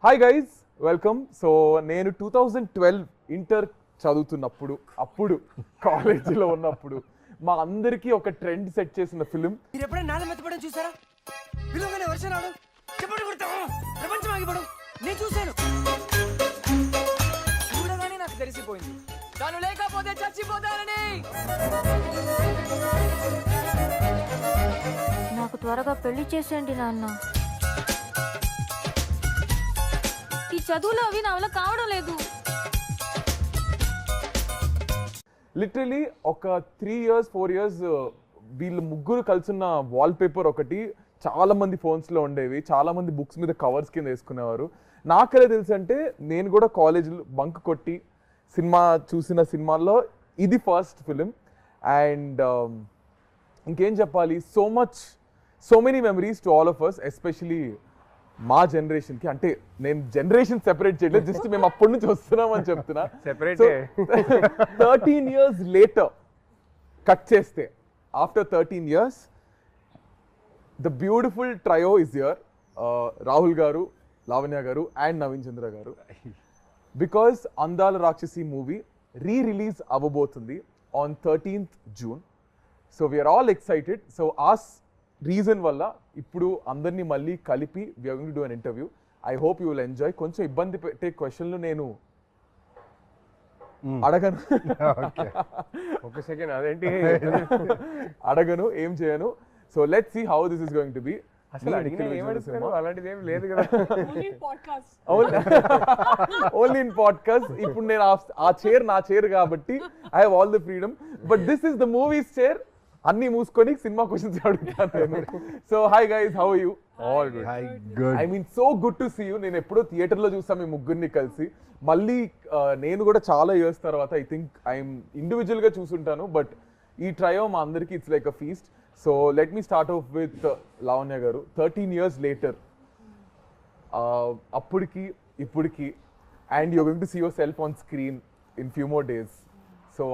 Hi guys, welcome. So నేను 2012 inter చదువుతున్నప్పుడు, అప్పుడు కాలేజీలో ఉన్నప్పుడు మా అందరికీ ఒక ట్రెండ్ సెట్ చేసిన ఫిలిం. మీరు ఎప్పుడైనా నాన్న మెత్తపడడం చూసారా? పిలువగానే వర్షం రావడం, చెప్పండి కొడతాం, ప్రపంచం ఆగిపోవడం నేను చూశాను. చూడగానే నాకు తెలిసిపోయింది తాను లేకపోతే చచ్చిపోతానని. నాకు త్వరగా పెళ్లి చేసేయండి నాన్న. ఈ చదువులు అవి నా వల్ల కావడం లేదు. లిటరలీ ఒక 3 years 4 years వీళ్ళు ముగ్గురు కలిసిన వాల్ పేపర్ ఒకటి చాలా మంది ఫోన్స్లో ఉండేవి, చాలా మంది బుక్స్ మీద కవర్స్ కింద వేసుకునేవారు. నాకెలా తెలుసు అంటే, నేను కూడా కాలేజీలో బంక్ కొట్టి సినిమా చూసిన సినిమాల్లో ఇది ఫస్ట్ ఫిలిం. అండ్ ఇంకేం చెప్పాలి, so many memories to all of us, especially మా జనరేషన్కి. అంటే నేను జనరేషన్ సెపరేట్ చేయలేదు, జస్ట్ మేము అప్పటి నుంచి వస్తున్నామని చెప్తున్నా. 13 years later కట్ చేస్తే, after 13 years the beautiful trio is here. Rahul గారు, లావణ్య గారు అండ్ నవీన్ చంద్ర గారు. బికాస్ అందాల రాక్షసి మూవీ రీ-రిలీజ్ అవ్వబోతుంది on 13th June. So we are all excited. So ఆ రీజన్ వల్ల ఇప్పుడు అందరినీ మళ్ళీ కలిపి we are going to do an interview. I hope you will enjoy. కొంచెం ఇబ్బంది పెట్టే క్వశ్చన్లు నేను అడగను, ఒక సెకండ్ అదేంటి అడగను, ఏం చేయను. So let's see how this is going to be. అసలు అలాంటిది ఏం లేదు కదా. Only in podcast. ఇప్పుడు నేను ఆ చైర్ నా చైర్ కాబట్టి I have all the freedom. But this is the movies chair. అన్ని మూసుకొని సినిమా క్వశ్చన్స్ అడుగుతాను నేను. So hi guys, how are you? All good. I mean so good to see you. నేను ఎప్పుడో థియేటర్లో చూసాను మీ ముగ్గురిని కలిసి. మళ్ళీ నేను కూడా చాలా ఇయర్స్ తర్వాత ఐ థింక్ ఐఎమ్ ఇండివిజువల్గా చూసుంటాను, బట్ ఈ ట్రయో మా అందరికీ it's like a feast. So let me start off with Lavanya గారు. 13 years later, అప్పటికి ఇప్పటికి, and you're going to see yourself on screen in few more days. So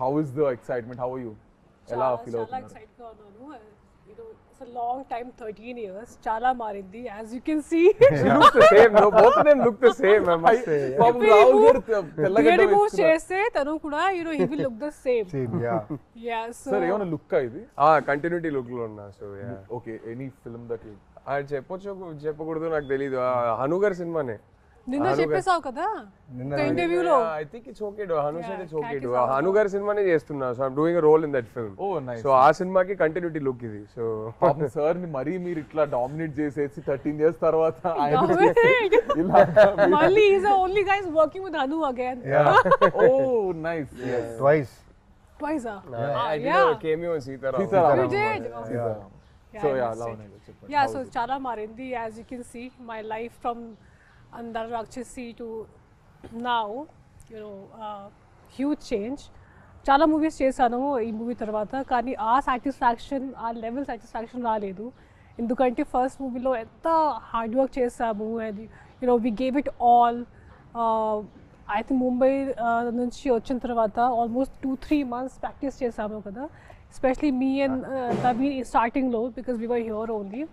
how is the excitement? How are you? ఎలా feel అవుతున్నారు? చాలా excite గా ఉన్నాను. It's a long time, 13 years. చాలా మారింది, as you can see. She looks the same. No, both of them look the same, I must say. Rahul గారు తెల్లగడ్డ move చేస్తే తను కూడా he will look the same. Yeah, so sir ఏమైనా look ఇది? Continuity look లో ఉన్నా. So okay, any film that you చెప్పకూడదు, నాకు తెలీదు. హను గారి సినిమానే నిన్న చెప్పేసావు కదా ఇంటర్వ్యూలో. I think it's okay do. Hanu said it's okay do. Hanu గారి సినిమానే చేస్తున్నా. So I'm doing a role in that film. Oh nice. So ఆ సినిమాకి కంటిన్యూటీ లుక్ ఇది. సో పాపం సార్ ని మరీ మీరు ఇట్లా డామినేట్ చేసేసి 13 years తర్వాత మళ్ళీ he's the only guy working with Hanu again. Oh nice. Twice. I did a cameo in Sitaram. You did? So yeah, Lavanya, చెప్పండి. Yeah, so చాలా మారింది, as you can see. My life from Andala Rakshasi to now, huge change. చాలా movies చేశాను ఈ movie తర్వాత, కానీ ఆ satisfaction, ఆ లెవెల్ సాటిస్ఫాక్షన్ రాలేదు. ఎందుకంటే ఫస్ట్ మూవీలో ఎంత హార్డ్ వర్క్ చేసాము, అది we gave it all. I think Mumbai నుంచి వచ్చిన తర్వాత ఆల్మోస్ట్ 2-3 months ప్రాక్టీస్ చేసాము కదా, ఎస్పెషలీ మీ అండ్ నవీన్ స్టార్టింగ్లో, because we were here only.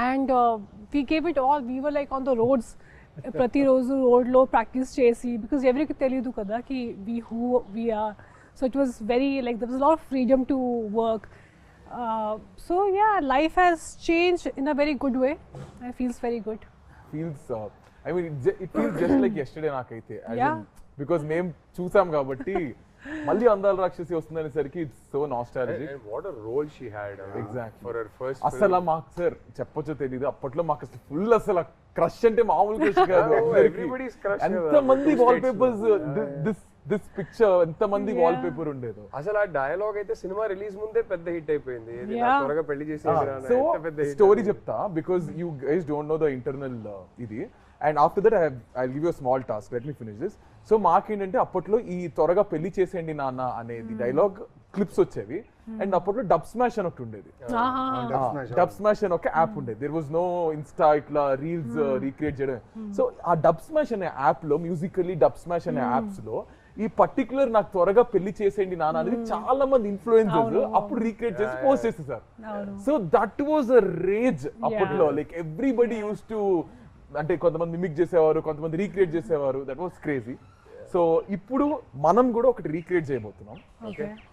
And we gave it all. We were like on the roads, ప్రతిరోజు రోడ్లో ప్రాక్టీస్ చేసి, బికాస్ ఎవరికి తెలియదు కదా కి who we are. So it was very like there was lot of freedom to work. So yeah, life has change in a very good way. I feels very good. I mean, it feels just like yesterday నాకైతే. Because మేము చూసాం కాబట్టి మళ్ళీ అందాల రాక్షసి వస్తుందనేసరికి it's so nostalgic. And what a role she had. Exactly. For her first అసలు మాకు sir చెప్పొచ్చో తెలియదు, అప్పట్లో మాకు అసలు ఫుల్ అసలు క్రష్ అంటే మామూలు క్రష్ కాదు. Everybody's crush. ఎంతమంది వాల్ పేపర్స్, దిస్ పిక్చర్ ఎంతమంది వాల్ పేపర్ ఉండేదో. అసలు ఆ డైలాగ్ అయితే సినిమా రిలీజ్ ముందే పెద్ద హిట్ అయిపోయింది. త్వరగా పెళ్లి చేసి సో స్టోరీ చెప్తా, because you guys don't know the internal ఇది. And after that I give you small task. Let me finish this. So మాకేంటంటే అప్పట్లో ఈ త్వరగా పెళ్లి చేసేయండి నాన్న అనేది డైలాగ్ క్లిప్స్ వచ్చేవి. అండ్ అప్పట్లో డబ్ స్మాష్ అని ఒకటి ఉండేది. డబ్ స్మాష్ అని ఒక యాప్ ఉండేది. దేర్ వాజ్ నో ఇన్స్టా ఇట్లా రీల్స్ రీక్రియేట్ చేయడం. సో ఆ డబ్ స్మాష్ అనే యాప్ లో, మ్యూజికల్లీ డబ్ స్మాష్ అనే యాప్స్ లో ఈ పర్టికులర్ నాకు త్వరగా పెళ్లి చేసేయండి నాన్న అనేది చాలా మంది ఇన్ఫ్లుయెన్సర్స్ అప్పుడు రీక్రియేట్ చేసి పోస్ట్ చేసేసారు. So that was a rage అప్పట్లో. లైక్ ఎవ్రీబడి యూస్ టు అంటే కొంతమంది మిమిక్ చేసేవారు, కొంతమంది రీక్రియేట్ చేసేవారు. That was crazy. సో ఇప్పుడు మనం కూడా ఒకటి రీక్రియేట్ చేయబోతున్నాం.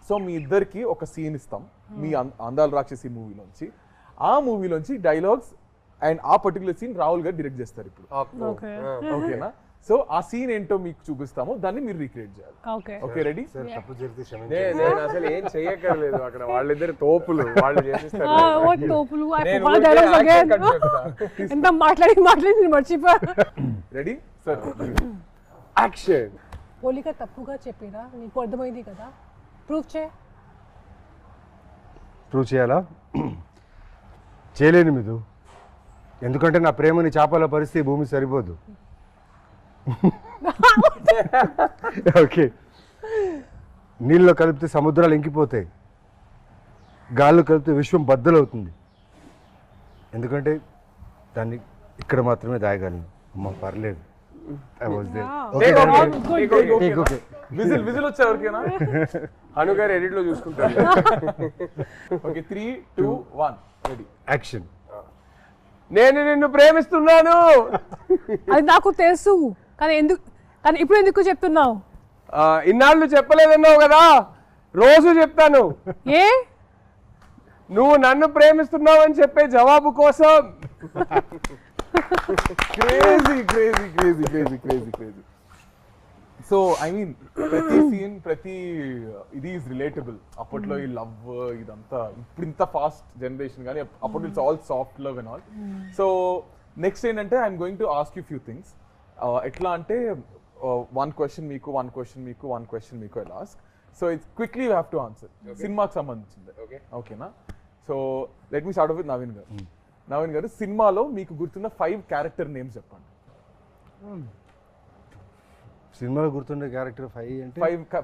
సో మీ ఇద్దరికి ఒక సీన్ ఇస్తాం మీ అందాల రాక్షసి మూవీలోంచి. ఆ మూవీలోంచి డైలాగ్స్ అండ్ ఆ పర్టికులర్ సీన్ రాహుల్ గారు డైరెక్ట్ చేస్తారు ఇప్పుడు. ఓకేనా? సో ఆ సీన్ ఏంటో మీకు చూపిస్తాము, దాన్ని మీరు రీక్రియేట్ చేయాలి. Okay, ready? నేను అసలు ఏం చెయ్యక్కర్లేదు, అక్కడ వాళ్ళిద్దరు తోపులు, వాళ్ళు చేసిస్తారు. ఎంత మాట్లాడి మర్చిపో. Ready sir? యాక్షన్. పోలిక తప్పుగా చెప్పినా నీకు అర్థమైంది కదా, ప్రూవ్ చేయాలా? చేయలేను మిదు, ఎందుకంటే నా ప్రేమని చేపల పరిస్థితి భూమి సరిపోదు. ఓకే, నీళ్ళలో కలిపితే సముద్రాలు ఇంకిపోతాయి, గాల్లో కలిపితే విశ్వం బద్దలవుతుంది, ఎందుకంటే దాన్ని ఇక్కడ మాత్రమే దాయగలను. అమ్మ పర్లేదు. విజిల్ వచ్చే ఎవరికైనా హను గారు ఎడిట్ లో చూసుకుంటారు. Okay, 3, 2, 1 ready, action. నేను నిన్ను ప్రేమిస్తున్నాను. అది నాకు తెలుసు, కానీ ఇప్పుడు ఎందుకు చెప్తున్నావు? ఇన్నాళ్ళు చెప్పలేదన్నావు కదా, రోజు చెప్తాను. ఏ? నువ్వు నన్ను ప్రేమిస్తున్నావు అని చెప్పే జవాబు కోసం. క్రేజీ. సో ఐ మీన్ ప్రతి సీన్, ప్రతి ఇది ఈజ్ రిలేటబుల్. అప్పట్లో ఈ లవ్ ఇదంతా, ఇప్పుడు ఇంత ఫాస్ట్ జనరేషన్ కానీ అప్పట్లో it's all soft love and all. So next ఏంటంటే I'm going to ask you few things. ఎట్లా అంటే one question మీకు, one question మీకు, one question మీకు I'll ask. So it's quickly you have to answer. సినిమాకి సంబంధించింది. ఓకేనా? So let me start with Naveen గారు. నవీన్ గారు, సినిమాలో మీకు గుర్తున్న 5 క్యారెక్టర్ నేమ్స్ చెప్పండి. సినిమాలో గుర్తుండే క్యారెక్టర్ 5 అంటే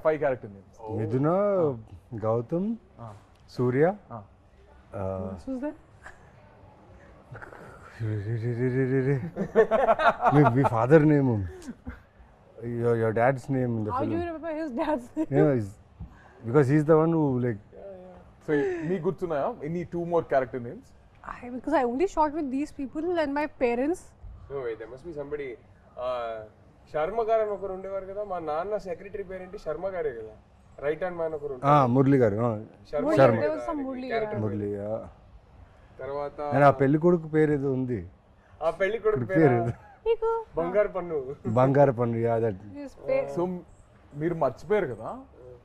5 క్యారెక్టర్ నేమ్స్. మిథున, గౌతమ్, సూర్య, మీ father name, your dad's name in the film. How do you remember his dad's name? Yeah, because he's the one who like. So me gurtunaya any 2 more character names? Because I only shot with these people and my parents. No wait, there must be somebody. Sharma గారు అని ఒకరు ఉండేవారు కదా, మా నాన్న secretary పేరేంటి? శర్మ గారే కదా, రైట్ హ్యాండ్ మ్యాన్ ఒకరు. మురళి గారు. మురళి. తర్వాత ఆ పెళ్లి కొడుకు పేరు ఏదో ఉంది. ఆ పెళ్లి కొడుకు పేరు బంగారు పన్ను. Yeah, that. సో మీరు మర్చిపోయారు కదా,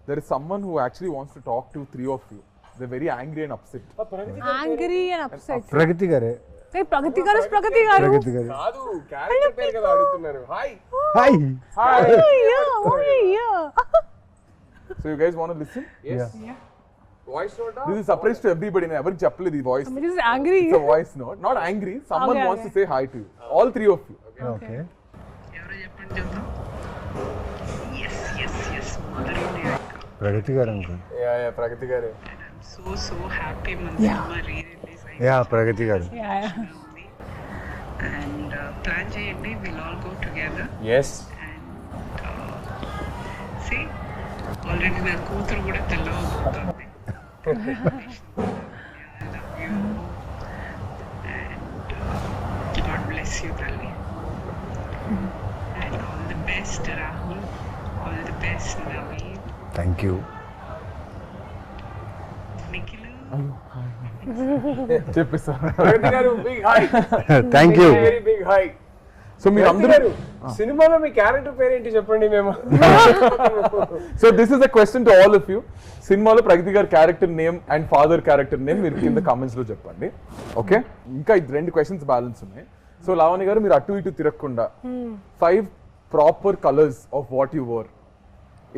there is someone who actually wants to talk to 3 of you. They're very angry and upset. ప్రగతి గారే. ప్రగతి గారు కాదు, క్యారెక్టర్ పేరు కదా అడుగుతున్నారు. Hi. So you guys want to listen? Yes. Voice note. This is surprise to everybody. నేను ఎవరికి చెప్పలేదు ఈ voice. This is angry. It's a voice note, not angry. Someone wants to say hi to you. All 3 of you. Okay. ఎవరో చెప్పండి చూద్దాం. Yes. Mother India. ప్రగతి గారు అనుకోండి. Yeah, ప్రగతి గారే. So happy మన సినిమా రీరిలీజ్ అయింది. యా, ప్రగతి గారు. And ప్లాన్ చేయండి, we'll all go together. Yes. And see, already నా కూతురు కూడా తెల్లవబోతుంది. I love you. And God bless you, Talli. And all the best, Rahul. All the best, Naveen. Thank you. Nikhil. చెప్పేసా? ప్రగతి గారు, big hi. Thank you. Very big hi. So మీరు అందరూ సినిమాలో మీ character పేరేంటి చెప్పండి మేము. So this is a question to all of you. సినిమాలో ప్రగతి గారి character name and father character name మీరు కింద కామెంట్స్ లో చెప్పండి. ఓకే, ఇంకా 2 క్వశ్చన్స్ బ్యాలెన్స్ ఉన్నాయి. సో లావణ్య గారు, మీరు అటు ఇటు తిరగకుండా 5 proper colours of what you wore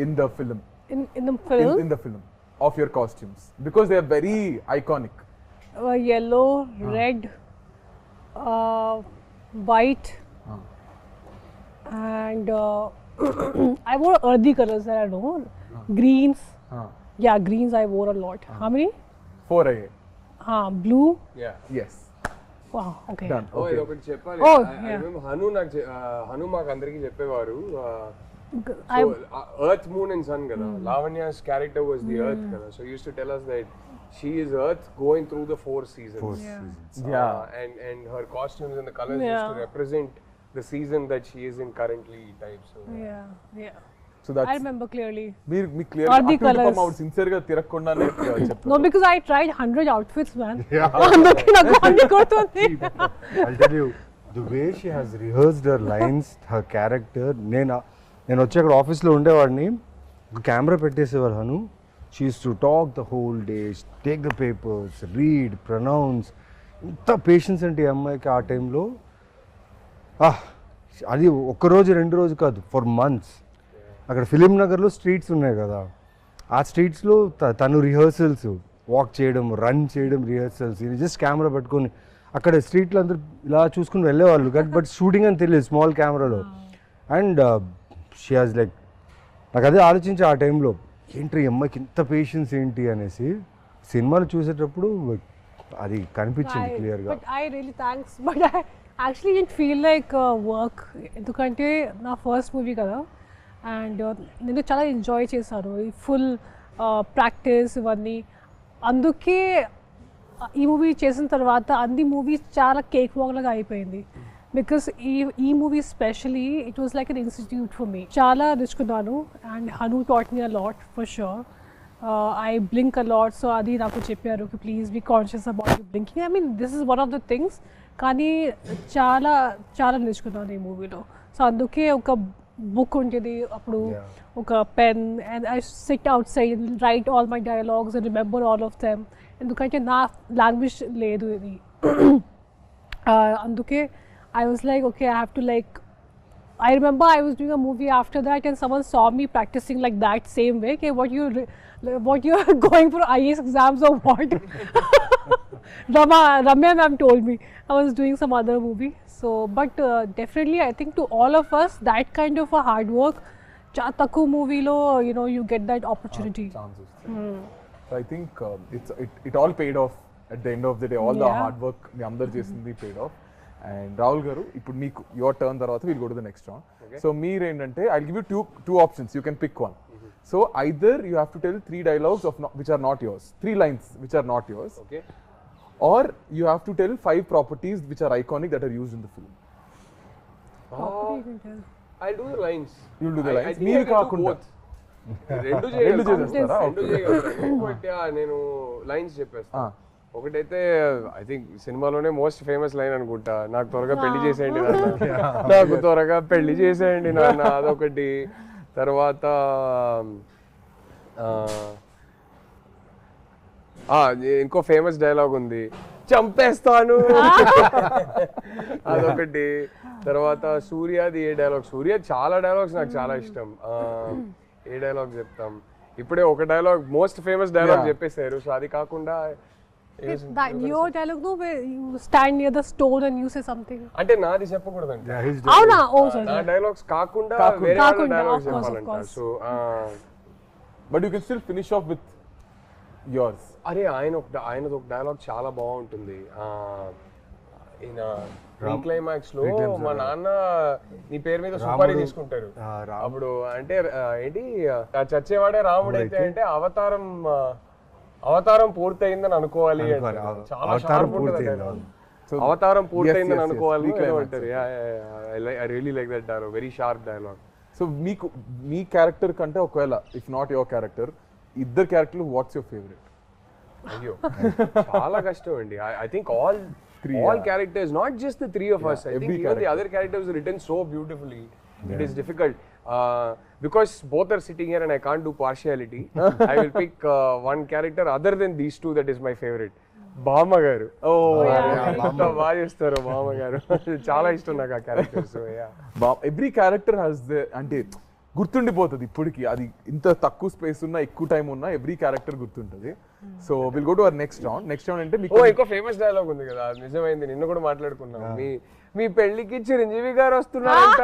in the film. In the film? In the film of your costumes, because they are very iconic. Yellow, red, white, and I wore earthy colors that I know. Greens. Yeah, greens I wore a lot. How many? 4 అయ్యాయి. Blue. Yeah. Yes. Wow, okay. Done. ఓ, Okay. ఇది ఒకటి చెప్పాలి. Oh, I yeah. remember Hanu మాకు అందరికి చెప్పేవారు. I Earth, Moon and Sun కదా. Lavanya's character was the Earth కదా. So he used to tell us that she is Earth going through the 4 seasons. 4 seasons. Yeah. And her costumes and the colors is to Yeah. represent the season that she is in currently type. So Yeah. So that's I remember clearly. Me clear Or the colours. Sincere గా తిరగకుండానే చెప్పారు. No, because I tried 100 outfits, man. అందుకే నాకు అన్ని గుర్తుంది. I'll tell you, the way she has rehearsed her lines, her character. నేను వచ్చి అక్కడ ఆఫీస్లో ఉండేవాడిని, ఒక కెమెరా పెట్టేసేవారు Hanu. She use to talk the whole day, take the papers, read, pronounce. ఇంత పేషెన్స్ అంటే ఈ అమ్మాయికి ఆ టైంలో. అది ఒక్కరోజు 2 రోజు కాదు, ఫర్ మంత్స్. అక్కడ ఫిలిం నగర్లో స్ట్రీట్స్ ఉన్నాయి కదా, ఆ స్ట్రీట్స్లో తను రిహర్సల్స్, వాక్ చేయడం, రన్ చేయడం, రిహర్సల్స్. ఇది జస్ట్ కెమెరా పెట్టుకొని అక్కడ స్ట్రీట్లో అందరూ ఇలా చూసుకుని వెళ్ళేవాళ్ళు, బట్ షూటింగ్ అని తెలియదు స్మాల్ కెమెరాలో. అండ్ షీ హాజ్ లైక్, నాకు అదే ఆలోచించి ఆ టైంలో ఏంటి ఈ అమ్మాయికి ఇంత పేషెన్స్ ఏంటి అనేసి సినిమాలు చూసేటప్పుడు అది కనిపించింది క్లియర్గా. But I really thanks, but I actually didn't feel like work, ఎందుకంటే నా ఫస్ట్ మూవీ కదా, అండ్ నేను చాలా ఎంజాయ్ చేశాను ఈ ఫుల్ ప్రాక్టీస్ ఇవన్నీ. అందుకే ఈ మూవీ చేసిన తర్వాత అన్ని మూవీస్ చాలా కేక్ వాక్ లాగా అయిపోయింది. బికాస్ ఈ movie especially it was like an institute for me. చాలా నేర్చుకున్నాను, and Hanu taught me a lot for sure. I blink a lot, so అది నాకు చెప్పారు please be conscious about you blinking. I mean this is one of the things. కానీ చాలా చాలా నేర్చుకున్నాను ఈ మూవీలో. సో అందుకే ఒక బుక్ ఉంటుంది అప్పుడు, ఒక pen, and I SIT out side right all my dialogues and remember all of them. ఎందుకంటే నా లాంగ్వేజ్ లేదు ఇది. అందుకే I was like, okay, I have to like, I remember I was doing a movie after that and someone saw me practicing like that same way. Okay, what you are going for IAS exams or what? Ramya ma'am told me I was doing some other movie. So, but definitely I think to all of us, that kind of a hard work, Chataku movie lo, you know, you get that opportunity. So I think it all paid off at the end of the day. All the hard work మీ అందరు చేసింది paid off. And Rahul గారు, ఇప్పుడు మీకు your turn తర్వాత will go to the next round. So మీరు ఏంటంటే I give you two options, you can pick one. So either you have to tell 3 dialogues which are not yours, 3 lines which are not yours, okay, or you have to tell 5 properties which are iconic that are used in the film. I'll do the lines. You'll do the lines. I think మీరు I can do కాకుండా both. రెండు చేసేస్తారా? But నేను lines చెప్పేస్తాను. ఒకటైతే I think సినిమాలోనే most famous line అనుకుంటా, నాకు త్వరగా పెళ్లి చేసేయండి నాన్న, నాకు త్వరగా పెళ్లి చేసేయండి నాన్న, అదొకటి. తర్వాత ఇంకో ఫేమస్ డైలాగ్ ఉంది, చంపేస్తాను, అదొకటి. తర్వాత సూర్యది ఏ డైలాగ్, సూర్య చాలా డైలాగ్స్ నాకు చాలా ఇష్టం. ఏ డైలాగ్ చెప్తాం, ఇప్పుడే ఒక డైలాగ్ మోస్ట్ ఫేమస్ డైలాగ్ చెప్పేశారు. సో అది కాకుండా That your dialogue, no, where you stand near the stone and you say something. అంటే నాది చెప్పకూడదంట, అవునా? ఓ సారీ, నా డైలాగ్స్ కాకుండా వేరే వాళ్ళ dialogues of చెప్పాలంట. course. So but you can still finish off with yours. అరే ఆయనది ఒక డైలాగ్ చాలా బాగుంటుంది. ఈయన క్లైమాక్స్ లో మా నాన్న నీ పేరు మీద సుపారీ తీసుకుంటారు. అప్పుడు అంటే ఏంటి, చచ్చేవాడే రాముడైతే అంటే అవతారం పూర్తయిందని అనుకోవాలి. చాలా షార్ప్ ఉంటుంది, అవతారం పూర్తయిందని అనుకోవాలి అంటారు. I really like that dialogue, very sharp dialogue. So మీకు మీ క్యారెక్టర్ కంటే ఒకవేళ ఇఫ్ నాట్ యువర్ క్యారెక్టర్, ఇద్దరు క్యారెక్టర్లు వాట్స్ యువర్ ఫేవరెట్? అయ్యో చాలా కష్టం అండి. I think all characters, not just the 3 of us. I think even the other characters are written so beautifully. It is difficult because both are sitting here and I can't do partiality. I will pick one character other than these 2 that is my favorite. బామ్మ గారు, ఎంత బాగా చేస్తారు బామ్మ గారు, చాలా ఇష్టం నాకు ఆ character. So every character has the, అంటే గుర్తుండిపోతుంది ఇప్పటికి. అది ఇంత తక్కువ స్పేస్ ఉన్నా ఎక్కువ టైం ఉన్నా ఎవ్రీ క్యారెక్టర్ గుర్తుంటుంది. So will go to our next round. Next round అంటే మీకు ఇంకో ఫేమస్ డైలాగ్ ఉంది కదా, నిజమైంది, నిన్న కూడా మాట్లాడుకున్నాం. మీ పెళ్లికి చిరంజీవి గారు వస్తున్నారంట.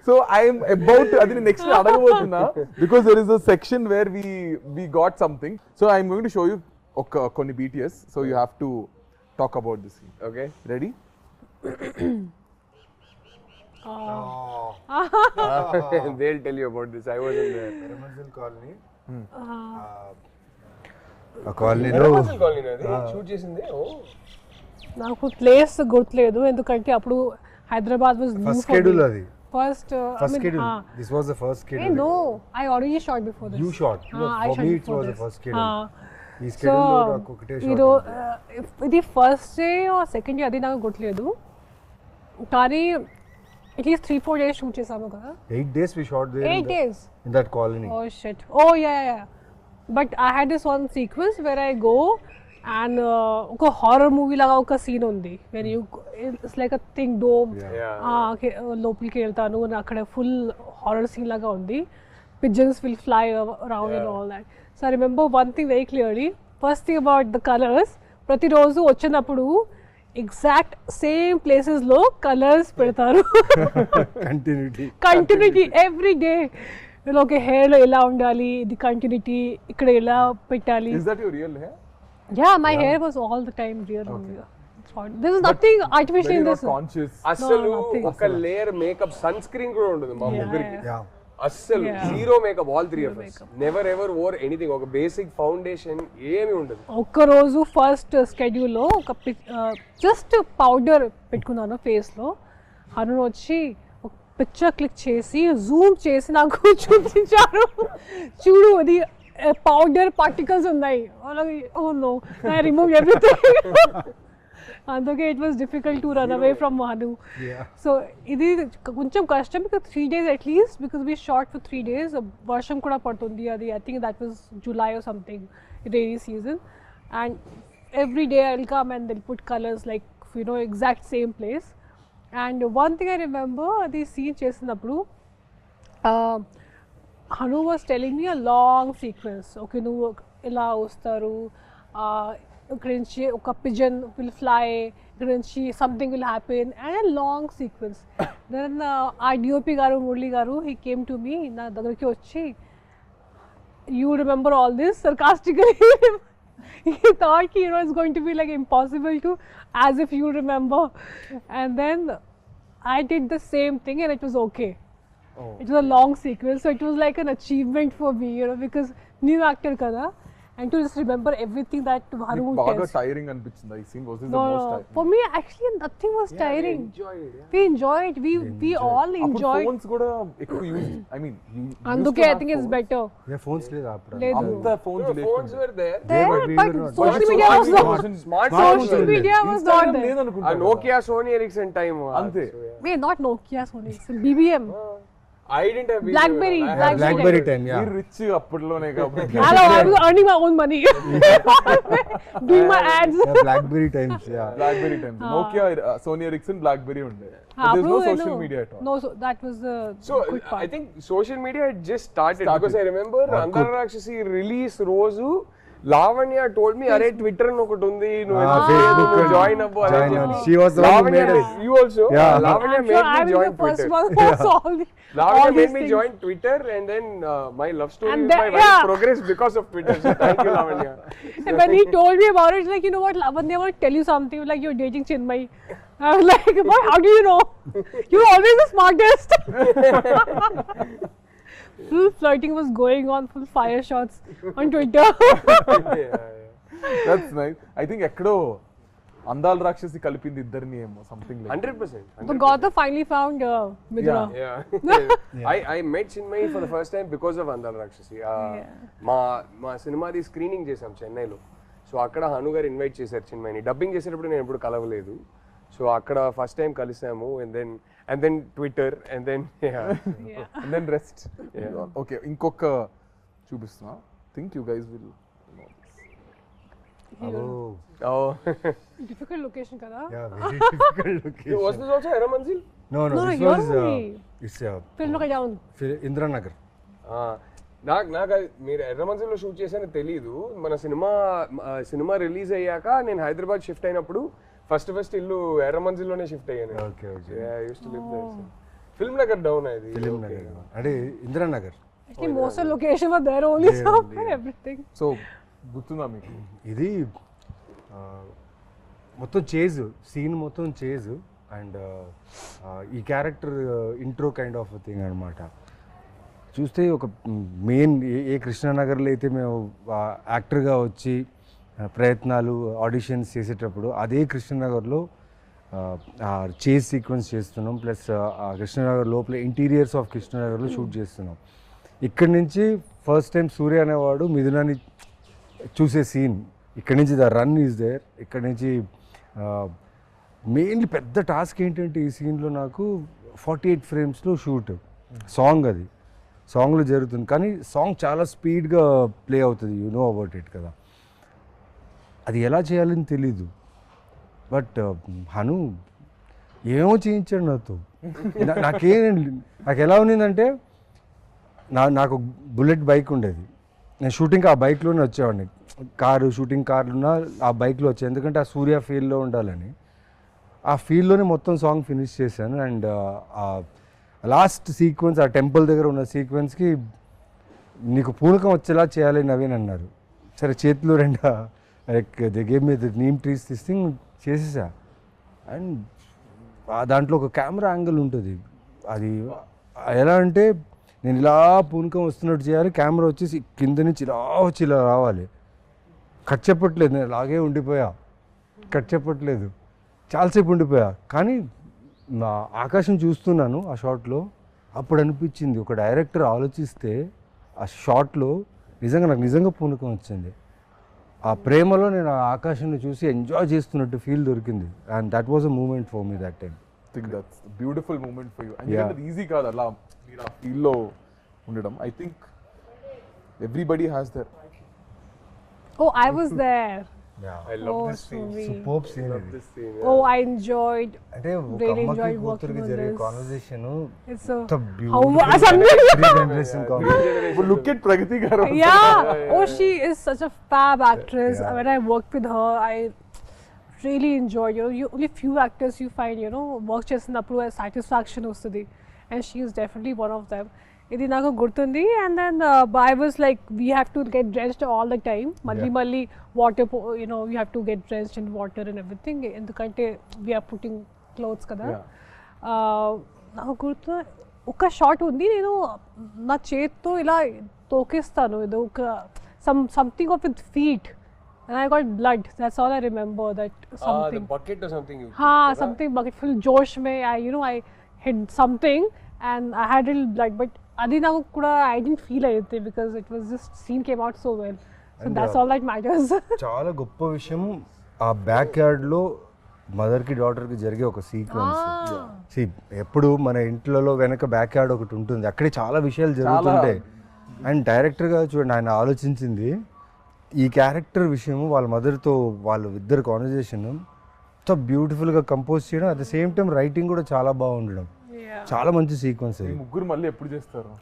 సో ఐఎమ్ అబౌట్ అది నెక్స్ట్ అడగబోతున్నా, because there is a section where we got something. So I'm going to show you కొన్ని BTS. So you have to talk about this. Okay, ready? They'll tell you about this. I wasn't there. Emerson Colony. ఆ కాలనీలో Erram Manzil colony అది shoot చేసింది. నాకు place గుర్తులేదు ఎందుకంటే అప్పుడు Hyderabad was first schedule అది first first schedule this was the first schedule no I already shot before this you shot no, I for shot me it before was the this. first schedule ఈ schedule లో నాకు ఒకటే ఇది shot ఇది first day second day అది నాకు గుర్తులేదు కానీ అట్లీస్ట్ 3-4 days షూట్ చేసాము కదా 8 days we shot there 8 days in that colony. oh shit oh yeah but I had this one sequence where I go and ఒక హారర్ మూవీ లాగా ఒక scene ఉంది when you it's like a thing dome లోపలికి వెళ్తాను అక్కడ full horror scene లాగా ఉంది pigeons will fly around and all that so I remember one thing very clearly first thing about the colors ప్రతిరోజు వచ్చినప్పుడు ఎగ్జాక్ట్ సేమ్ ప్లేసెస్ లో colours పెడతారు continuity every day okay hair లో ఎలా ఉండాలి ఇది కంటిన్యూటీ ఇక్కడ ఎలా పెట్టాలి Is that your real hair? yeah my hair was all the time real only there is nothing artificial Very in not this conscious. అస్సలు nothing. ఒక లేయర్ మేకప్ సన్ స్క్రీన్ కూడా ఉండదు మా ముగ్గురికి. Yeah. అస్సలు zero makeup all three of us never ever wore anything ఒక basic foundation ఏమీ ఉండదు. ఒక్కరోజు ఫస్ట్ స్కెడ్యూల్లో ఒక జస్ట్ పౌడర్ పెట్టుకున్నాను ఫేస్లో హను వచ్చి ఒక పిక్చర్ క్లిక్ చేసి జూమ్ చేసి నాకు చూపించారు చూడు అది పౌడర్ పార్టికల్స్ ఉన్నాయి oh no I remove everything అందుకే it was difficult to run away from Hanu so ఇది కొంచెం కష్టం because 3 days at least because we shot for 3 days వర్షం కూడా పడుతుంది అది I think that was July or something rainy season and every day I will come and they'll put colours like you know exact same place and one thing I remember అది scene చేసినప్పుడు Hanu was telling me a long sequence okay నువ్వు ఇలా వస్తారు ఇక్కడ నుంచి ఒక pigeon will fly ఇక్కడ నుంచి something will happen and long sequence then ఆ డిఓపి గారు మురళి గారు హీ కేమ్ టు మీ నా దగ్గరికి వచ్చి you remember all this sarcastically he thought it was going to be like impossible to as if you remember and then I did the same thing and it was okay. It was a long sequence so it was like an achievement for me you know because new actor kada and to just remember everything that Haru బాగా tells. Tiring అనిపించింది ఈ scene. Was this the No, most no. Tiring? For me actually nothing was tiring. We enjoyed. We all enjoyed. Phones కూడా ఎక్కువ use I mean అందుకే I think it's better. Yeah, phones లేదు అప్పుడు లేదు. అంత phones phones were there. There, but we but were not. social But media was social not. media Smart Social media was not there. లేదనుకుంటా. ఆ Nokia Sony Ericsson time అంతే. Wait, not Nokia, Sony. It's BBM. I didn't have Blackberry. I had BlackBerry 10 yeah. మీరు rich అప్పట్లోనే కాబట్టి Hello, I was earning my own money. Doing my ads. Yeah, BlackBerry times yeah. BlackBerry times Nokia Sony Ericsson BlackBerry ఉండే. Ah, There's no bro, social no. media at all. No, so that was the So good part. I think social media had just started because I remember Andala Rakshasi release రోజు Lavanya told me అరే Twitter అని ఒకటి ఉంది నువ్వు join అవ్వు అని Join చెప్పి. her. She was the one who made us. You also Yeah. Lavanya I'm made sure me I was join the first Twitter. one who saw all the Lavanya all made these me things. join Twitter and then my love story And with then- my wife yeah. progressed because of Twitter. So thank you Lavanya. And when he told me about it, like, you know what, Lavanya, I want to tell you something, like, you're dating Chinmay. I was like, what, how do you know? You're always the smartest. Full flirting was going on, full fire shots on Twitter. That's nice. I think ఎక్కడో అందాల రాక్షసి కలిపింది ఇద్దరిని ఏమో something like 100%. So Gautam finally found Midra. Yeah. I met Chinmay for the first time because of Andala Rakshasi. మా సినిమాది screening చేసాం చెన్నైలో. So అక్కడ హను గారు ఇన్వైట్ చేశారు చిన్మయ్ని. డబ్బింగ్ చేసేటప్పుడు నేను ఎప్పుడు కలవలేదు. సో అక్కడ ఫస్ట్ టైం కలిసాము and then Twitter and then and then rest. Okay ఇంకొక చూపిస్తున్నా. Think you guys will Oh Difficult location, kada? yeah, very difficult location. Was this also Eramanzil? No, No, this here was only. it's Film look down. Indra Nagar. నాకు మీరు ఎర్రమంజిల్లో shoot చేశానని తెలీదు. మన cinema release అయ్యాక నేను Hyderabad shift అయినప్పుడు first ఇల్లు ఎర్రమంజిల్లోనే shift అయ్యాను. Okay, okay. Film Nagar down అది. Film Nagar. అంటే Indira Nagar. I think most of location were there only, so everything. So గుర్తుందా మీకు? ఇది మొత్తం చేజ్ సీన్ మొత్తం చేజ్ అండ్ ఈ character intro kind of thing అనమాట. చూస్తే ఒక మెయిన్ ఏ కృష్ణానగర్లో అయితే మేము యాక్టర్గా వచ్చి ప్రయత్నాలు ఆడిషన్స్ చేసేటప్పుడు అదే కృష్ణానగర్లో చేస్ సీక్వెన్స్ చేస్తున్నాం, ప్లస్ కృష్ణానగర్ లోపల ఇంటీరియర్స్ ఆఫ్ కృష్ణానగర్లో షూట్ చేస్తున్నాం. ఇక్కడి నుంచి ఫస్ట్ టైం సూర్య అనేవాడు మిథునాన్ని చూసే సీన్, ఇక్కడి నుంచి ద రన్ ఈజ్ దేర్. ఇక్కడి నుంచి మెయిన్లీ పెద్ద టాస్క్ ఏంటంటే ఈ సీన్లో నాకు 48 ఫ్రేమ్స్లో షూట్ సాంగ్, అది సాంగ్లో జరుగుతుంది కానీ సాంగ్ చాలా స్పీడ్గా ప్లే అవుతుంది, యు నో అబౌట్ ఇట్ కదా. అది ఎలా చేయాలని తెలీదు, బట్ హను ఏమో చేయించాడు నాతో. నాకు ఎలా ఉన్నిందంటే నాకు బుల్లెట్ బైక్ ఉండేది, నేను షూటింగ్ ఆ బైక్లోనే వచ్చేవాడిని. షూటింగ్ కార్లున్నా ఆ బైక్లో వచ్చాయి, ఎందుకంటే ఆ సూర్య ఫీల్డ్లో ఉండాలని. ఆ ఫీల్డ్లోనే మొత్తం సాంగ్ ఫినిష్ చేశాను. అండ్ లాస్ట్ సీక్వెన్స్ ఆ టెంపుల్ దగ్గర ఉన్న సీక్వెన్స్కి నీకు పూనకం వచ్చేలా చేయాలి నవీన్ అన్నారు. సరే చేతిలో దే గేమ్ మీద నీమ్ ట్రీస్ థింగ్ చేసేసా. అండ్ దాంట్లో ఒక కెమెరా యాంగిల్ ఉంటుంది, అది ఎలా అంటే నేను ఇలా పూనకం వస్తున్నట్టు చేయాలి, కెమెరా వచ్చేసి కింద నుంచి ఇలా వచ్చి ఇలా రావాలి. కట్ చెప్పట్లేదు, నేను అలాగే ఉండిపోయా, కట్ చెప్పట్లేదు, చాలాసేపు ఉండిపోయా. కానీ నా ఆకాశం చూస్తున్నాను ఆ షాట్లో, అప్పుడు అనిపించింది ఒక డైరెక్టర్ ఆలోచిస్తే ఆ షాట్లో నాకు నిజంగా పూనకం వచ్చింది. ఆ ప్రేమలో నేను ఆ ఆకాశాన్ని చూసి ఎంజాయ్ చేస్తున్నట్టు ఫీల్ దొరికింది. And that was a moment for me that time. Think that's beautiful moment for you. ఎందుకంటే ఈజీ కాదు అలా మీరు ఆ ఫీల్లో ఉండడం. I think everybody has their. Oh, I was there. I love Oh, this scene. sweet. Superb scene Love ఇది. this scene. Oh, I enjoyed. అంటే ఒక Really అమ్మకి enjoyed కూతురికి working on జరిగే this. Conversation It's a generation conversation. Look at Pragati garu. yeah. Oh, she is such a fab actress. Yeah. When I worked with her, I really enjoyed. You only few actors you find, work చేసినప్పుడు satisfaction వస్తుంది, and she is definitely one of them. ఇది నాకు గుర్తుంది. And then I was like we have to get dressed all the time, మళ్ళీ water you have to get dressed in water and everything, ఎందుకంటే we're putting clothes కదా. నాకు గుర్తు ఒక shot ఉంది, నేను నా చేత్తో ఇలా తోకేస్తాను, ఏదో ఒక something of with feet, and I got blood. That's all I remember. That something. The bucket or something. Something bucket full josh mein. I hit something and I had a little blood, but adi naku kuda I didn't feel anything because it was just scene came out so well. So And that's all that matters. చాలా గొప్ప విషయం ఆ back యార్డ్లో మదర్కి డాటర్కి జరిగే ఒక sequence. ఎప్పుడు మన ఇంట్లో వెనక బ్యాక్ యార్డ్ ఒకటి ఉంటుంది, అక్కడే చాలా విషయాలు జరుగుతుంటాయి. అండ్ డైరెక్టర్గా చూడండి ఆయన ఆలోచించింది ఈ క్యారెక్టర్ విషయము, వాళ్ళ మదర్తో వాళ్ళు ఇద్దరు కాన్వర్జేషన్ సో బ్యూటిఫుల్గా కంపోజ్ చేయడం, at the same time writing కూడా చాలా బాగుండడం, చాలా మంచి సీక్వెన్స్. ఈ ముగ్గురు మళ్ళీ ఎప్పుడు చేస్తారు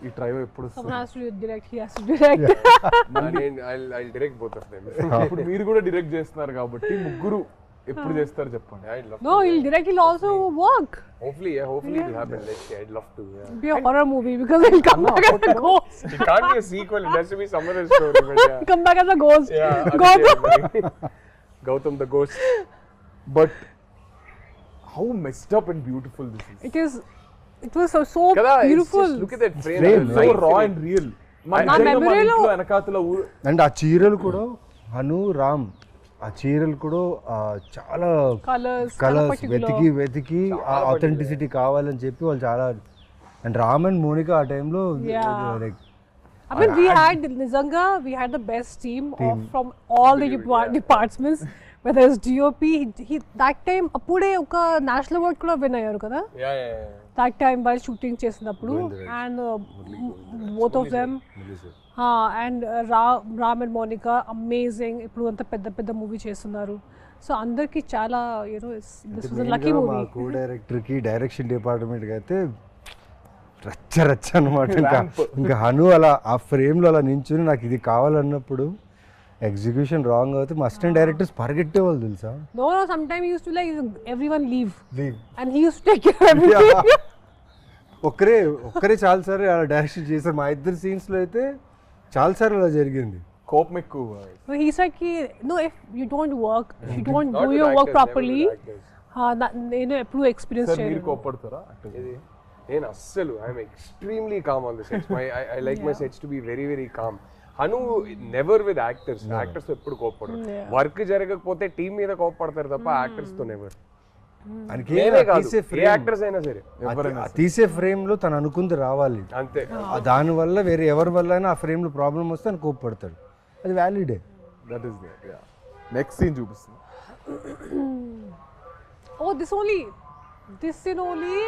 ఈ ట్రైవ్? ఎప్పుడు Someone has to direct. He has to direct. I'll direct both of them. ఇప్పుడు మీరు కూడా డైరెక్ట్ చేస్తున్నారు కాబట్టి ముగ్గురు ఎప్పుడు చేస్తారు చెప్పండి. I'd love No, he'll direct. He'll also work. Hopefully it'll happen. Let's see. I'd love to. Yeah. It'll be a horror movie because he'll come back as a ghost. It can't be a sequel. It has to be some other story. But yeah. Come back as a ghost. Yeah. Gautam. Gautam the ghost. But how messed up and beautiful this is. It was so Kada, beautiful. just look at that frame. Frame, so రా and real. నా మెమరీలో వెనకాతల and ఆ చీరలు కూడా హను రామ్, ఆ చీరలు కూడా చాలా కలర్స్ వెతికి ఆ ఆథెంటిసిటీ కావాలని చెప్పి వాళ్ళు చాలా. అండ్ రామ్ అండ్ మోనికా ఆ టైంలో like I mean, we had the best team from all the departments, whether it's DOP, he that time appude oka national award kuda win ayyaru kada. Yeah. That time while shooting chesinappudu, and both of them and Ram and Monica amazing. Ippudu anta pedda movie chestunaru. So andarki chala, this was a lucky movie. మా co director కి direction department కి అయితే రచ్చ అనమాట. ఇంకా హను అలా ఆ ఫ్రేమ్లో అలా నించుని నాకు ఇది కావాలన్నప్పుడు ఎగ్జిక్యూషన్ రాంగ్ అవుతే మా అసిస్టెంట్ డైరెక్టర్స్ పరిగెట్టేవాళ్ళు తెలుసా. No, sometimes he used to like everyone leave. And he used to take care of everything. ఒక్కరే చాలాసార్లు అలా డైరెక్షన్ చేశారు. మా ఇద్దరు సీన్స్లో అయితే చాలాసార్లు అలా జరిగింది. కోపం ఎక్కువ. So he said, no, if you don't work, if you don't do your work properly, నేను ఎప్పుడు ఎక్స్పీరియన్స్ మీరు చేయలేదు. కోపడతారా? నేను అస్సలు I'm extremely calm on the sets. I like my sets to be very very calm. Hanu never with actors. Actors ఎప్పుడు కోప్పడరు. Work జరగకపోతే టీం మీద కోప్పడతారు తప్ప యాక్టర్స్ తో నెవర్. యాక్టర్స్ అయినా సరే తీసే ఫ్రేమ్ లో తను అనుకుంది రావాలి అంతే. దాని వల్ల వేరే ఎవరి వల్ల అయినా ఆ ఫ్రేమ్ లో ప్రాబ్లం వస్తే అని కోప్పడతాడు. అది వ్యాలిడే. దట్ ఈస్ నెక్స్ట్ సీన్ చూపిస్తుంది. ఓ దిస్ సీన్ ఓన్లీ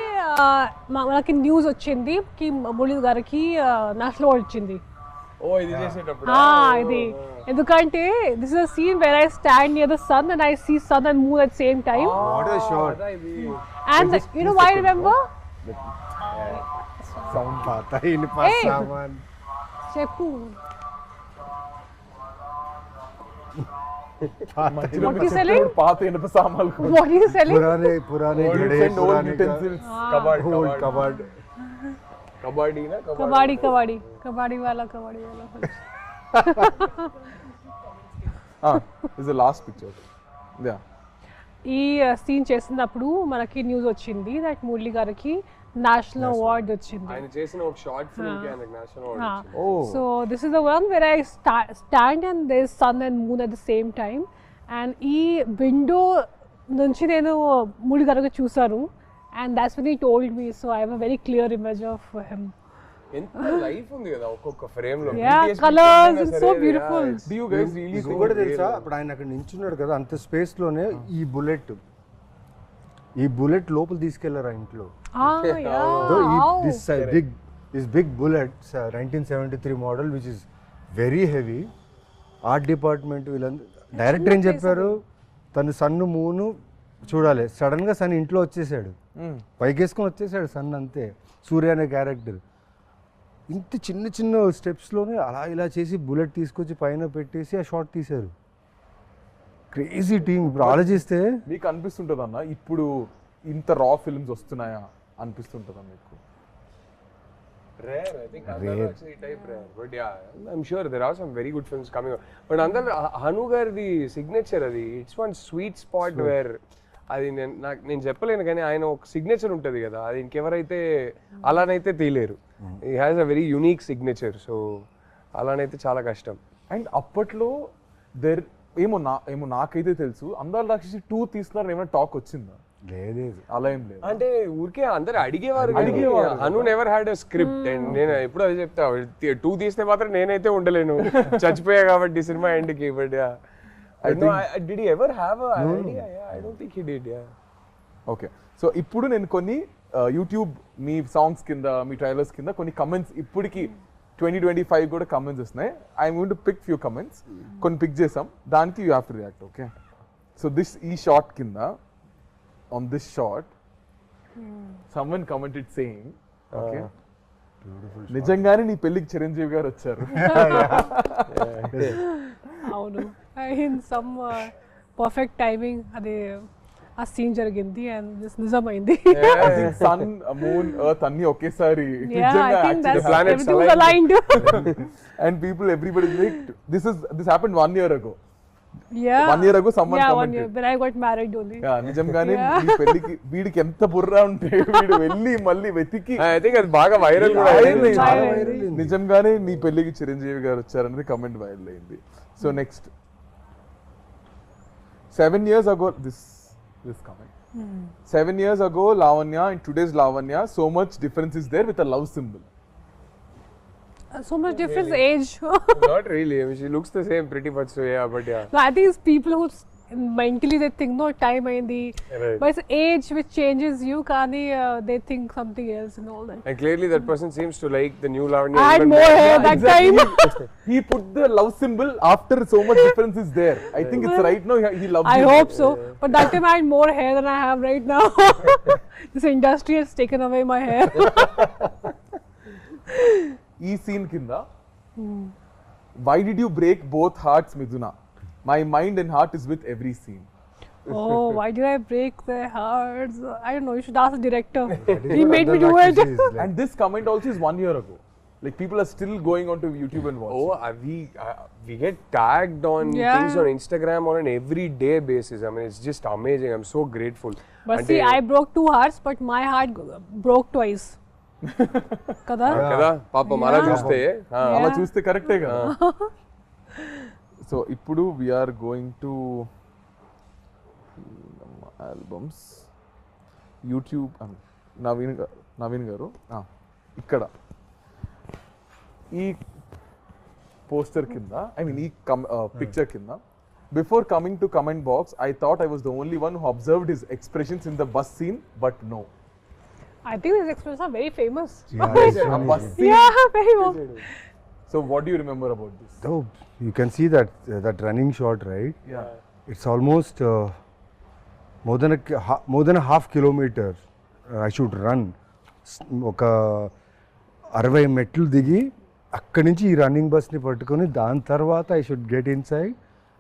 మనకి న్యూస్ వచ్చింది కి మురళి గారికి నేషనల్ అవార్డ్ వచ్చింది. ఓ ఇది చేసేటప్పుడు ఇది ఎందుకంటే this is a scene where I stand near the sun and I see sun and moon at the same time. What a shot. And you know why I remember? Sound pata in pasaman. Cheppu. What is selling? పాత ఇనుప సామాన్లు. What is selling? पुराने Old and old utensils. Kabaddi నా कबाड़ी वाला is the last picture. Yeah. ఈ scene చేసినప్పుడు మనకి న్యూస్ వచ్చింది దట్ మురళి గారికి నేషనల్ అవార్డ్ వచ్చింది. ఆయన చేసిన ఒక షార్ట్ ఫిల్మ్ కి ఆయనకి నేషనల్ అవార్డ్ వచ్చింది. So this is the one where I stand and there is sun and moon at the same time. And ఈ విండో నుంచి నేను మురళి గారికి చూసాను. And that's when he told me, so I have a very clear image of him. ఎంత life ఉంది కదా ఒక్కొక్క frame లో. Yeah, colors, it's so beautiful. Do you guys really think కూడా తెలుసా ఇప్పుడు ఆయన అక్కడ నించున్నాడు కదా అంత స్పేస్ లోనే ఈ బుల్లెట్ లోపల తీసుకెళ్లారు ఆ ఇంట్లో. This big bullet 1973 model which is very heavy. Art department వీళ్ళందరూ డైరెక్టర్ ఏం చెప్పారు, తను సన్ను మూను చూడాలి. సడన్ గా సన్ ఇంట్లో వచ్చేసాడు, పైకేసుకొని వచ్చేసాడు సన్. అంతే సూర్య అనే క్యారెక్టర్ ఇంత చిన్న చిన్న స్టెప్స్లోనే అలా ఇలా చేసి బుల్లెట్ తీసుకొచ్చి పైన పెట్టేసి ఆ షాట్ తీశారు. Crazy team. ఇప్పుడు ఆలోచిస్తే మీకు అనిపిస్తుంటుంది అన్న ఇప్పుడు ఇంత రా ఫిల్మ్స్ వస్తున్నాయా అనిపిస్తుంటుందా మీకు? Rare, I think Andala Rakshasi type rare, but yeah, I'm sure there are some very good films coming up. But Andala Hanu gardi signature adi, it's one sweet spot where అది నేను చెప్పలేను కానీ ఆయన ఒక signature ఉంటుంది కదా, అది ఇంకెవరైతే అలానైతే తీయలేరు. He has a very unique signature. So అలానైతే చాలా కష్టం. అండ్ అప్పట్లో ఏమో నాకైతే తెలుసు అందాల రాక్షసి 2 తీస్తున్నారు ఏమైనా టాక్ వచ్చిందా? లేదు, అలా ఏం లేదు. అంటే ఊరికే అందరు అడిగేవారు. Anu never had a script. And నేను ఎప్పుడు అది చెప్తా, 2 తీస్తే మాత్రం నేనైతే ఉండలేను, చచ్చిపోయా కాబట్టి సినిమా ఎండ్కి. But did he ever have a idea? Yeah, I don't think he did. Yeah. Okay. So ఇప్పుడు నేను కొన్ని యూట్యూబ్ మీ సాంగ్స్ కింద మీ ట్రైలర్స్ కింద కొన్ని కమెంట్స్ ఇప్పటికి 2025 కూడా కమెంట్స్ వస్తున్నాయి. I'm going to pick few comments. కొన్ని పిక్ చేసాం, దానికి you have to react. Okay. So ఈ షాట్ కింద on this shot someone commented saying okay నిజంగానే నీ పెళ్ళికి చిరంజీవి గారు వచ్చారు. అవును, ఇన్ సమ్ పర్ఫెక్ట్ టైమింగ్ అది ఆ సీన్ జరిగింది అండ్ దిస్ నిజమైంది. సన్ మూన్ ఎర్త్ అన్ని ఒకేసారి and people everybody like this happened 1 year ago. 1 year ago someone commented when I got married only. నిజంగానే నీ పెళ్ళికి వీడికి ఎంత బుర్రా ఉంటే వీడు వెళ్ళి మళ్ళీ వెతికి I think అది బాగా వైరల్ కూడా అయింది. నిజంగానే నీ పెళ్ళికి చిరంజీవి గారు వచ్చారనేది కమెంట్ వైరల్ అయింది. So next 7 years ago this comment 7 years ago Lavanya and today's Lavanya, so much difference is there with a love symbol. So much difference age. Not really. I mean, she looks the same pretty much. So yeah, but yeah. No, I think it's people who mentally they think no time ayindi, right. But it's age which changes you. Kani they think something else and all that. And clearly that person seems to like the new Lavanya. I had more hair that time. He put the love symbol after so much difference is there. I think it's right now he loves I you. hope so. But that time I had more hair than I have right now. This industry has taken away my hair. ఈ scene కింద why did you break both hearts Miduna? My mind and heart is with every scene. Oh, why did I break their hearts? I don't know, you should ask the director. He made me do it. And this comment also is 1 year ago. Like people are still going onto YouTube and watching. We get tagged on things on Instagram on an everyday basis. I mean, it's just amazing. I'm so grateful. But see, I broke 2 hearts, but my heart broke twice. కదా కదా పాపం అలా చూస్తే అలా చూస్తే కరెక్టే కదా. So ఇప్పుడు we are going to albums YouTube. Naveen గారు ఇక్కడ ఈ పోస్టర్ కింద, ఐ మీన్ ఈ పిక్చర్ కింద, before coming to comment box I thought I was the only one who observed his expressions in the bus scene, but no. I think these expressions are very famous. A bus scene. Yeah, very well. So what do you remember about this? So you can see that running shot, right? Yeah. It's almost more than a half kilometer I should run. ఒక 60 మెట్లు దిగి అక్కడి నుంచి ఈ running బస్ని పట్టుకొని దాని తర్వాత I should get inside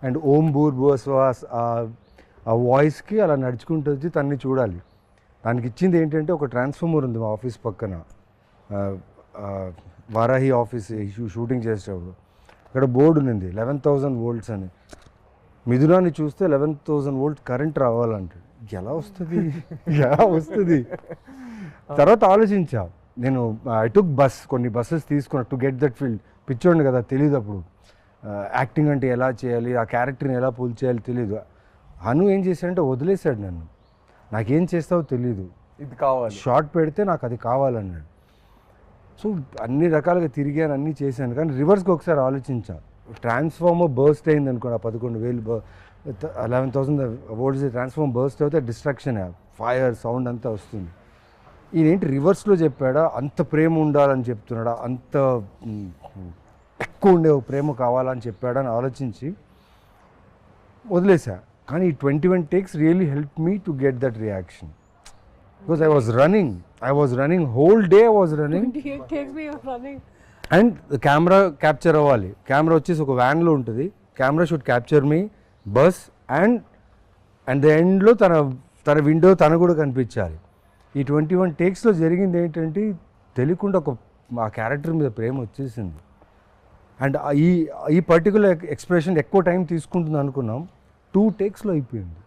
and ఓం బూర్ బోస్వాస్ ఆ వాయిస్కి అలా నడుచుకుంటూ వచ్చి తన్ని చూడాలి. దానికి ఇచ్చింది ఏంటంటే ఒక ట్రాన్స్ఫార్మర్ ఉంది మా ఆఫీస్ పక్కన, వారాహి ఆఫీస్ షూటింగ్ చేసేటప్పుడు. అక్కడ బోర్డు ఉంది 11,000 volts అని. మిథునాన్ని చూస్తే 11,000 volt కరెంట్ రావాలంటాడు. ఎలా వస్తుంది తర్వాత ఆలోచించా నేను. ఐ టుక్ బస్, కొన్ని బస్సెస్ తీసుకున్నా టు గెట్ దట్ ఫీల్డ్. పిచ్చోండి కదా, తెలియదు అప్పుడు యాక్టింగ్ అంటే ఎలా చేయాలి, ఆ క్యారెక్టర్ని ఎలా పూల్ చేయాలి తెలియదు. అను ఏం చేశాడంటే వదిలేశాడు నన్ను. నాకేం చేస్తావో తెలీదు, ఇది కావాలి, షార్ట్ పెడితే నాకు అది కావాలన్నాడు. సో అన్ని రకాలుగా తిరిగాను, అన్నీ చేశాను. కానీ రివర్స్కి ఒకసారి ఆలోచించా. ట్రాన్స్ఫార్మర్ బర్స్ట్ అయింది అనుకోండి, 11,000 11,000 volts ట్రాన్స్ఫార్మర్ బర్స్ట్ అయితే డిస్ట్రక్షన్, ఫైర్ సౌండ్ అంతా వస్తుంది. ఈయనేంటి రివర్స్లో చెప్పాడా, అంత ప్రేమ ఉండాలని చెప్తున్నాడా, అంత ఎక్కువ ఉండే ప్రేమ కావాలని చెప్పాడని ఆలోచించి వదిలేసా. కానీ ఈ 21 takes really helped me to get that reaction. Because I was running, whole day I was running. 28 takes me of running. And the camera capture అవ్వాలి. కెమెరా వచ్చేసి ఒక వ్యాన్లో ఉంటుంది. Camera should capture me bus and the ఎండ్లో తన window తను కూడా కనిపించాలి. ఈ 21 takesలో జరిగింది ఏంటంటే తెలియకుండా ఆ క్యారెక్టర్ మీద ప్రేమ వచ్చేసింది. అండ్ ఈ పర్టికులర్ ఎక్స్ప్రెషన్ ఎక్కువ టైం తీసుకుంటుంది అనుకున్నాం, 2 takesలో అయిపోయింది.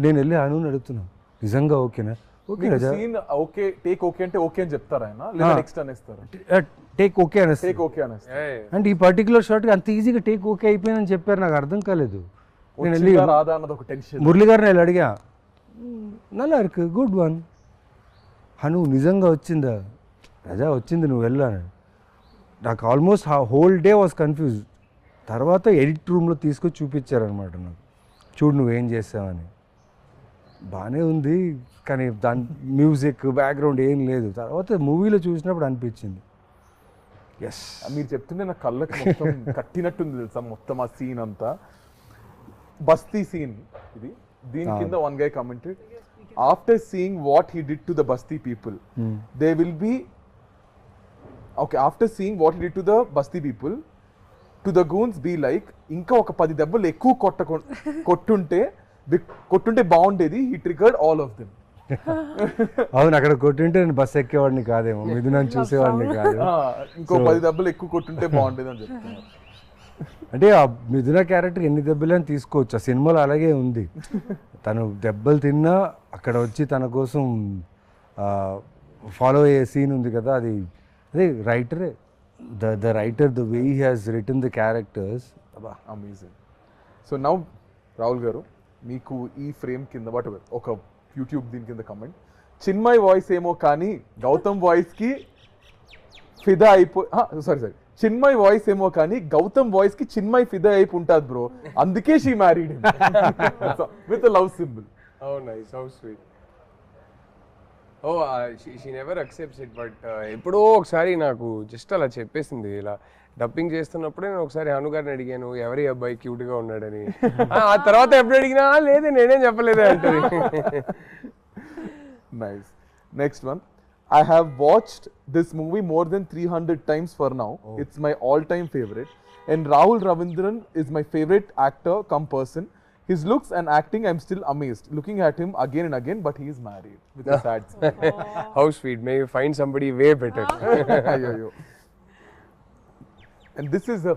నేను వెళ్ళి అనుని అడుగుతున్నాను, నిజంగా ఓకేనా? Okay scene okay, take okay అంటే ఓకే అని చెప్తారా ఆయన, లేదా నెక్స్ట్ అనేస్తారు? టేక్ ఓకే అనేసి. టేక్ ఓకే అనేస్తారు. అండ్ ఈ పర్టికులర్ షాట్కి అంత ఈజీగా టేక్ ఓకే అయిపోయిందని చెప్పారు, నాకు అర్థం కాలేదు. నేను వెళ్ళి రాదా అన్నది ఒక టెన్షన్. మురళి గారిని వెళ్ళి అడిగా, నల్లా ఇருக்கு గుడ్ వన్. హను నిజంగా వచ్చిందా? రజా వచ్చింది, నువ్వు వెళ్ళాను. నాకు almost whole day was confuse. తర్వాత ఎడిట్ రూమ్లో తీసుకొచ్చి చూపించారనమాట నాకు, చూడు నువ్వేం చేసావని. బాగానే ఉంది కానీ దాని మ్యూజిక్ బ్యాక్గ్రౌండ్ ఏం లేదు. తర్వాత మూవీలో చూసినప్పుడు అనిపించింది ఎస్. మీరు చెప్తుంటే నా కళ్ళకి మొత్తం కట్టినట్టుంది తెలుసా, మొత్తం ఆ సీన్ అంతా. బస్తీ సీన్ ఇది. దీని కింద one guy commented, after seeing what he did to the basti people they will be okay, after seeing what he did to the basti people to the goons be like, ఇంకా ఒక 10 దెబ్బలు ఎక్కువ కొట్టుంటే బాగుండేది. He triggered all of them. అవును, అక్కడ కొట్టుంటే నేను bus ఎక్కేవాడిని కాదేమో, మిథునాన్ని చూసేవాడిని కాదు. ఇంకో 10 దెబ్బలు ఎక్కువ కొట్టుంటే బాగుండేది అని చెప్తున్నారు. అంటే ఆ మిథున క్యారెక్టర్ ఎన్ని దెబ్బలని తీసుకోవచ్చు, ఆ సినిమాలో అలాగే ఉంది. తను దెబ్బలు తిన్నా అక్కడ వచ్చి తన కోసం ఫాలో అయ్యే సీన్ ఉంది కదా, అదే రైటరే, the writer, the way he has written the characters, amazing. So now Rahul garu, మీకు ఈ ఫ్రేమ్ కింద బట్ ఒక యూట్యూబ్ దీని కింద కమెంట్, చిన్మయ్ వాయిస్ ఏమో కానీ గౌతమ్ వాయిస్ కి ఫిదా సారీ చిన్మయ్ వాయిస్ ఏమో కానీ గౌతమ్ వాయిస్ కి చిన్మయ్ ఫిదా అయిపోయి ఉంటుంది బ్రో, అందుకే she married with love symbol. Oh nice, how sweet. Oh, she never accepts it, but ఎప్పుడో ఒకసారి నాకు జస్ట్ అలా చెప్పేసింది. ఇలా డబ్బింగ్ చేస్తున్నప్పుడే నేను ఒకసారి హను గారిని అడిగాను, ఎవరి అబ్బాయి క్యూట్ గా ఉన్నాడని. ఆ తర్వాత ఎప్పుడు అడిగినా లేదే నేనేం చెప్పలేదే అంటది. Nice. Next one, I have watched this movie more than 300 times for now. It's my all-time favorite. And Rahul Ravindran is my favorite actor come person. His looks and acting, I'm still amazed. Looking at him again and again, but he is married with a sad smile. How sweet. May you find somebody way better. Ayyo. And this is a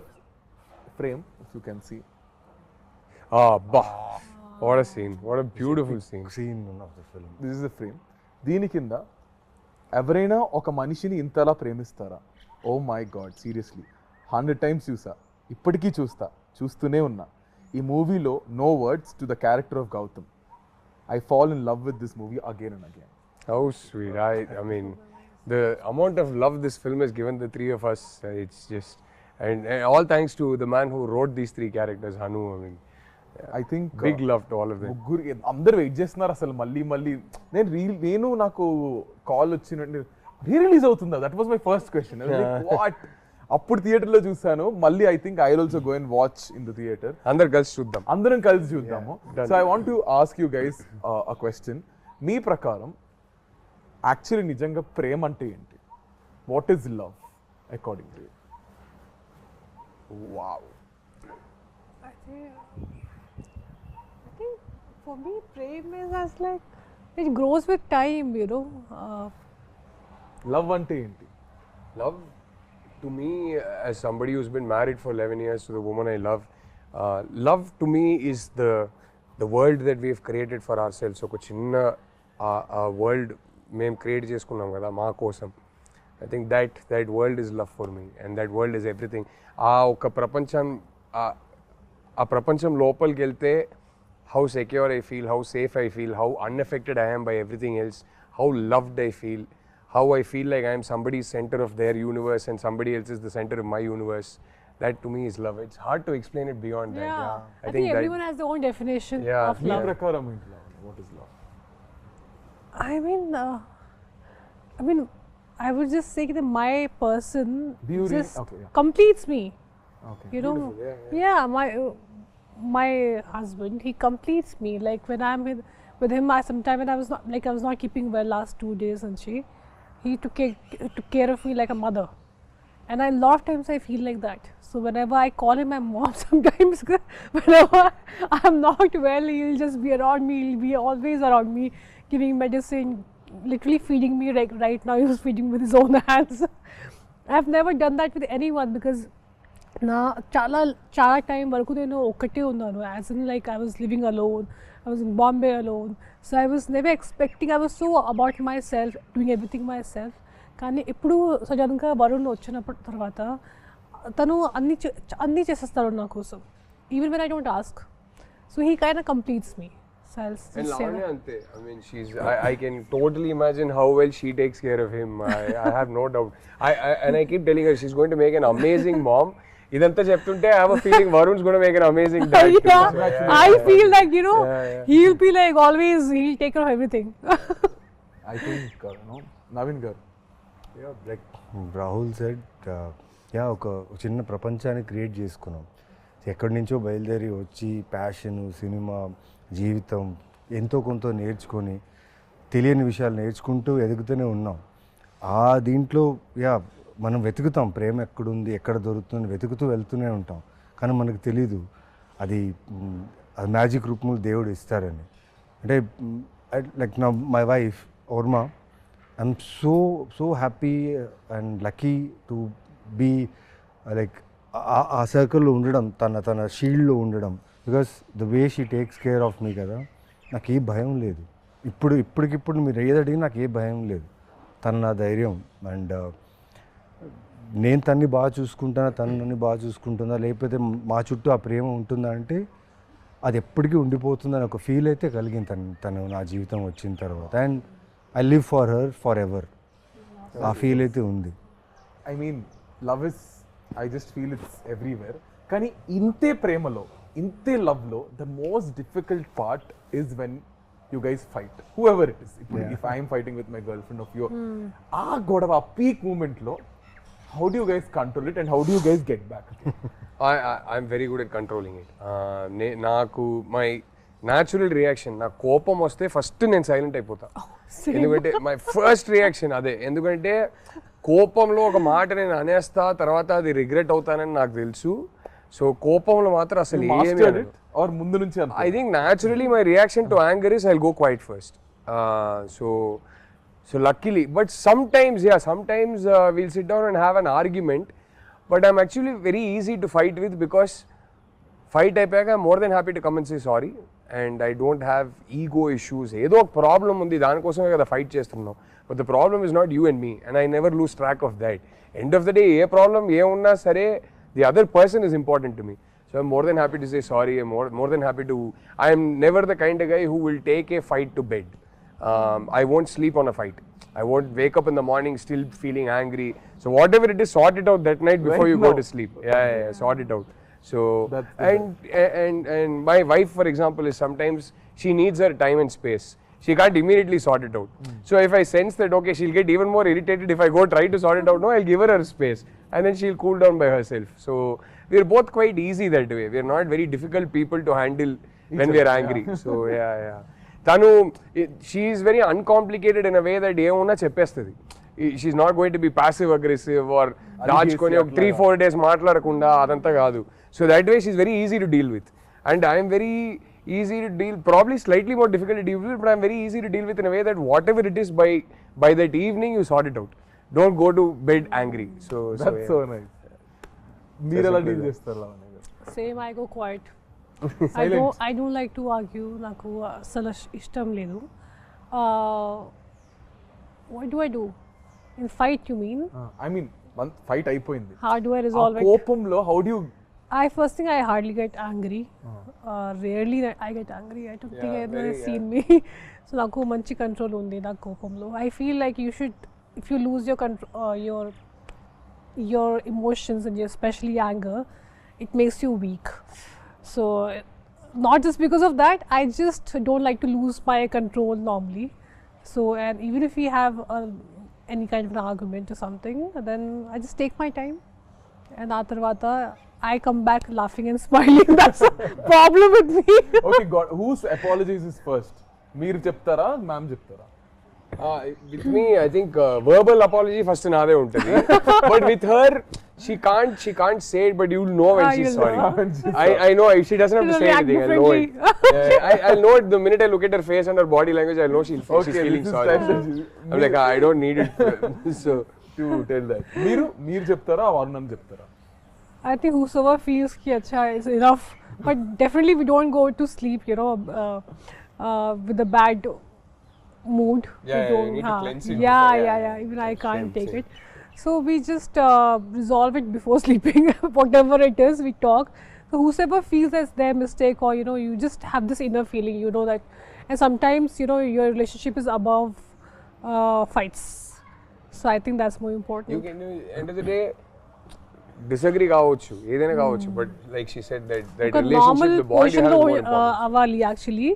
frame, if you can see. Bah. What a scene. What a beautiful scene. Scene of the film. This is a frame. దీని కింద ఎవరైనా ఒక మనిషిని ఇంతలా ప్రేమిస్తారా? Oh my God, seriously 100 times చూసా, ఇప్పటికీ చూస్తూనే ఉన్నా. ఈ మూవీలో no words to the character of Gautam. I fall in love with this movie again and again. How sweet. I mean, the amount of love this film has given the three of us, it's just, and all thanks to the man who wrote these three characters, Hanu. I mean, I think big love to all of them. ముగ్గురు అందరు wait చేస్తున్నారు అసలు. మళ్ళీ నేను నాకు call వచ్చినట్టు re-release అవుతుందా? That was my first question. What? అప్పుడు థియేటర్లో చూసాను. మళ్ళీ I think I will also go and watch in the theatre. అందరం కలిసి చూద్దాము. So I want to ask you guys a question. మీ ప్రకారం యాక్చువల్లీ నిజంగా ప్రేమ అంటే ఏంటి? What is love according to you? Wow. I think for me, prem is as like it grows with time, you know. Love అంటే ఏంటి? Love, to me, as somebody who's been married for 11 years to the woman I love, love to me is the world that we've created for ourselves. So, chinna world మేము create చేసుకున్నాం కదా మా కోసం. I think that world is love for me, and that world is everything. ఒక ప్రపంచం లోపలికి వెళ్తే how secure I feel, how safe I feel, how unaffected I am by everything else, how loved I feel, how I feel like I am somebody's center of their universe and somebody else is the center of my universe. That to me is love. It's hard to explain it beyond that. I think everyone has their own definition of me love. ప్రకారం ఏంటి love? What is love? I mean, I would just say that my person Beauty, just okay, yeah. completes me. Okay. You know, my husband, he completes me. Like when I'm with him, sometime when I was not keeping well last 2 days, and he took care of me like a mother. And a lot of times I feel like that. So whenever I call him my mom, sometimes whenever I'm not well, he'll just be around me. He'll be always around me, giving medicine, literally feeding me. Like right now, he was feeding with his own hands. I've never done that with anyone because నా చాలా time వరకు నేను ఒక్కటే ఉన్నాను. As in like I was living alone, I was in Bombay alone. So I was never expecting, I was so about my self, doing everything my self. కానీ ఇప్పుడు సడన్గా వరుణ్ వచ్చినప్పటి తర్వాత తను అన్నీ చేసేస్తాడు నా కోసం, even when I don't ask. So he kind of completes me. And Lavanya ante, I mean, I can totally imagine how well she takes care of him. I have no doubt. I keep telling her she's going to make an amazing mom. ఇదంతా చెప్తుంటే I have a feeling Varun's going to make an amazing dad. I feel like, you know, he'll be like always, he'll take care of everything. I think, Naveen garu. Yeah, like Rahul said, ఒక చిన్న ప్రపంచాన్ని create చేసుకున్నాం. ఎక్కడి నుంచో బయలుదేరి వచ్చి passion, cinema, జీవితం ఎంతో కొంత నేర్చుకొని తెలియని విషయాలు నేర్చుకుంటూ ఎదుగుతూనే ఉన్నాం. ఆ దీంట్లో మనం వెతుకుతాం ప్రేమ ఎక్కడుంది, ఎక్కడ దొరుకుతుంది, వెతుకుతూ వెళ్తూనే ఉంటాం. కానీ మనకు తెలీదు అది మ్యాజిక్ రూపంలో దేవుడు ఇస్తారని. అంటే లైక్ నా మై వైఫ్ ఓర్మా, I'm so happy and lucky to be like ఆ సర్కిల్లో ఉండడం, తన షీల్డ్లో ఉండడం. Because the way she takes care of me కదా, నాకు ఏ భయం లేదు. ఇప్పటికిప్పుడు మీరు ఏదడిగి నాకు ఏ భయం లేదు. తను నా ధైర్యం. అండ్ నేను తన్ని బాగా చూసుకుంటానా, తను నన్ను బాగా చూసుకుంటుందా, లేకపోతే మా చుట్టూ ఆ ప్రేమ ఉంటుందా అంటే అది ఎప్పటికీ ఉండిపోతుందని ఒక ఫీల్ అయితే కలిగింది తను నా జీవితం వచ్చిన తర్వాత. And I live for her forever. ఆ ఫీల్ అయితే ఉంది. I mean love is, I just feel it's everywhere. కానీ ఇంతే ప్రేమలో, ఇంతే లవ్లో the most difficult part is when you guys fight, whoever it is. ఇప్పుడు if I'm fighting with my girlfriend of you, ఆ గొడవ, ఆ peak మూమెంట్లో how do you guys control it and how do you guys get back? I'm very good at controlling it. నాకు my natural reaction, నా కోపం వస్తే first నేను silent అయిపోతా. ఎందుకంటే మై ఫస్ట్ రియాక్షన్ అదే. ఎందుకంటే కోపంలో ఒక మాట నేను అనేస్తా, తర్వాత అది రిగ్రెట్ అవుతానని నాకు తెలుసు. సో కోపంలో మాత్రం అసలు ముందు నుంచి I think naturally my reaction to anger is I'll go quiet first. So luckily, but sometimes we'll sit down and have an argument, but I'm actually very easy to fight with because fight అయిపోయాక I'm more than happy to come and say sorry. and I don't have ego issues. ఏదో ఒక problem ఉంది, దానికోసమే కదా fight చేస్తున్నాం. But the problem is not you and me, and I never lose track of that. End of the day, ఏ problem ఏ ఉన్నా సరే, the other person is important to me. So I'm more than happy to say sorry. I'm more than happy to. I am never the kind of guy who will take a fight to bed. I won't sleep on a fight. I won't wake up in the morning still feeling angry. So whatever it is, sort it out that night before you go to sleep. Yeah, sort it out. So and my wife, for example, is sometimes she needs her time and space. She can't immediately sort it out. So if I sense that okay, she'll get even more irritated if I go try to sort it out, no, I'll give her space, and then she'll cool down by herself. So we're both quite easy that way. We're not very difficult people to handle when we're angry. So yeah. Tanu, she is very uncomplicated in a way that ఏమన్నా చెప్పేస్తుంది. She's not going to be passive aggressive or దాచుకొని 3-4 days మాట్లాడకుండా అదంతా కాదు. So that way she's very easy to deal with, and I am very easy to deal, probably slightly more difficult to deal with, but I'm very easy to deal with in a way that whatever it is, by that evening you sort it out. Don't go to bed angry. So that's so nice. మీరు ఎలా deal చేస్తారు లావణ్య గారు? Same, I go quiet. I don't like to argue. నాకు అసలు ఇష్టం లేదు. What do I do? In fight, you mean? I mean, fight అయిపోయింది. How do I resolve it? కోపంలో how do you? First thing, I hardly get angry. Rarely I get angry. I don't think anyone's seen me. So నాకు మంచి control ఉంది నా కోపంలో. I feel like you should, if you lose your control, your emotions and especially anger, it makes you weak. So not just because of that, I just don't like to lose my control normally. So and even if we have any kind of an argument or something, then I just take my time, and atarvata I come back laughing and smiling. That's a problem with me. Okay, God, whose apologies is first? మీరు చెప్తారా, ma'am చెప్తారా? With me, I think verbal apology first నాదే ఉంటుంది. But with her, she can't say it, but you'll know when she's sorry. I know she doesn't have to say anything. I'll know it. I'll know it the minute I look at her face and her body language. I'll know she's feeling sorry. I'm like, I don't need it. So to tell that. మీరు చెప్తారా, వరుణ్ చెప్తారా? I think whosoever feels ki acha is enough, but definitely we don't go to sleep, with a bad mood. Yeah, you need to cleanse it. Yeah. Even I can't take it. So we just resolve it before sleeping. Whatever it is, we talk. So whosoever feels that's their mistake, or you just have this inner feeling, that. And sometimes your relationship is above fights. So I think that's more important. You can, end of the day, disagree కావచ్చు, ఏదైనా కావచ్చు, but like she said that relationship, the bond you have is more important. అవ్వాలి actually.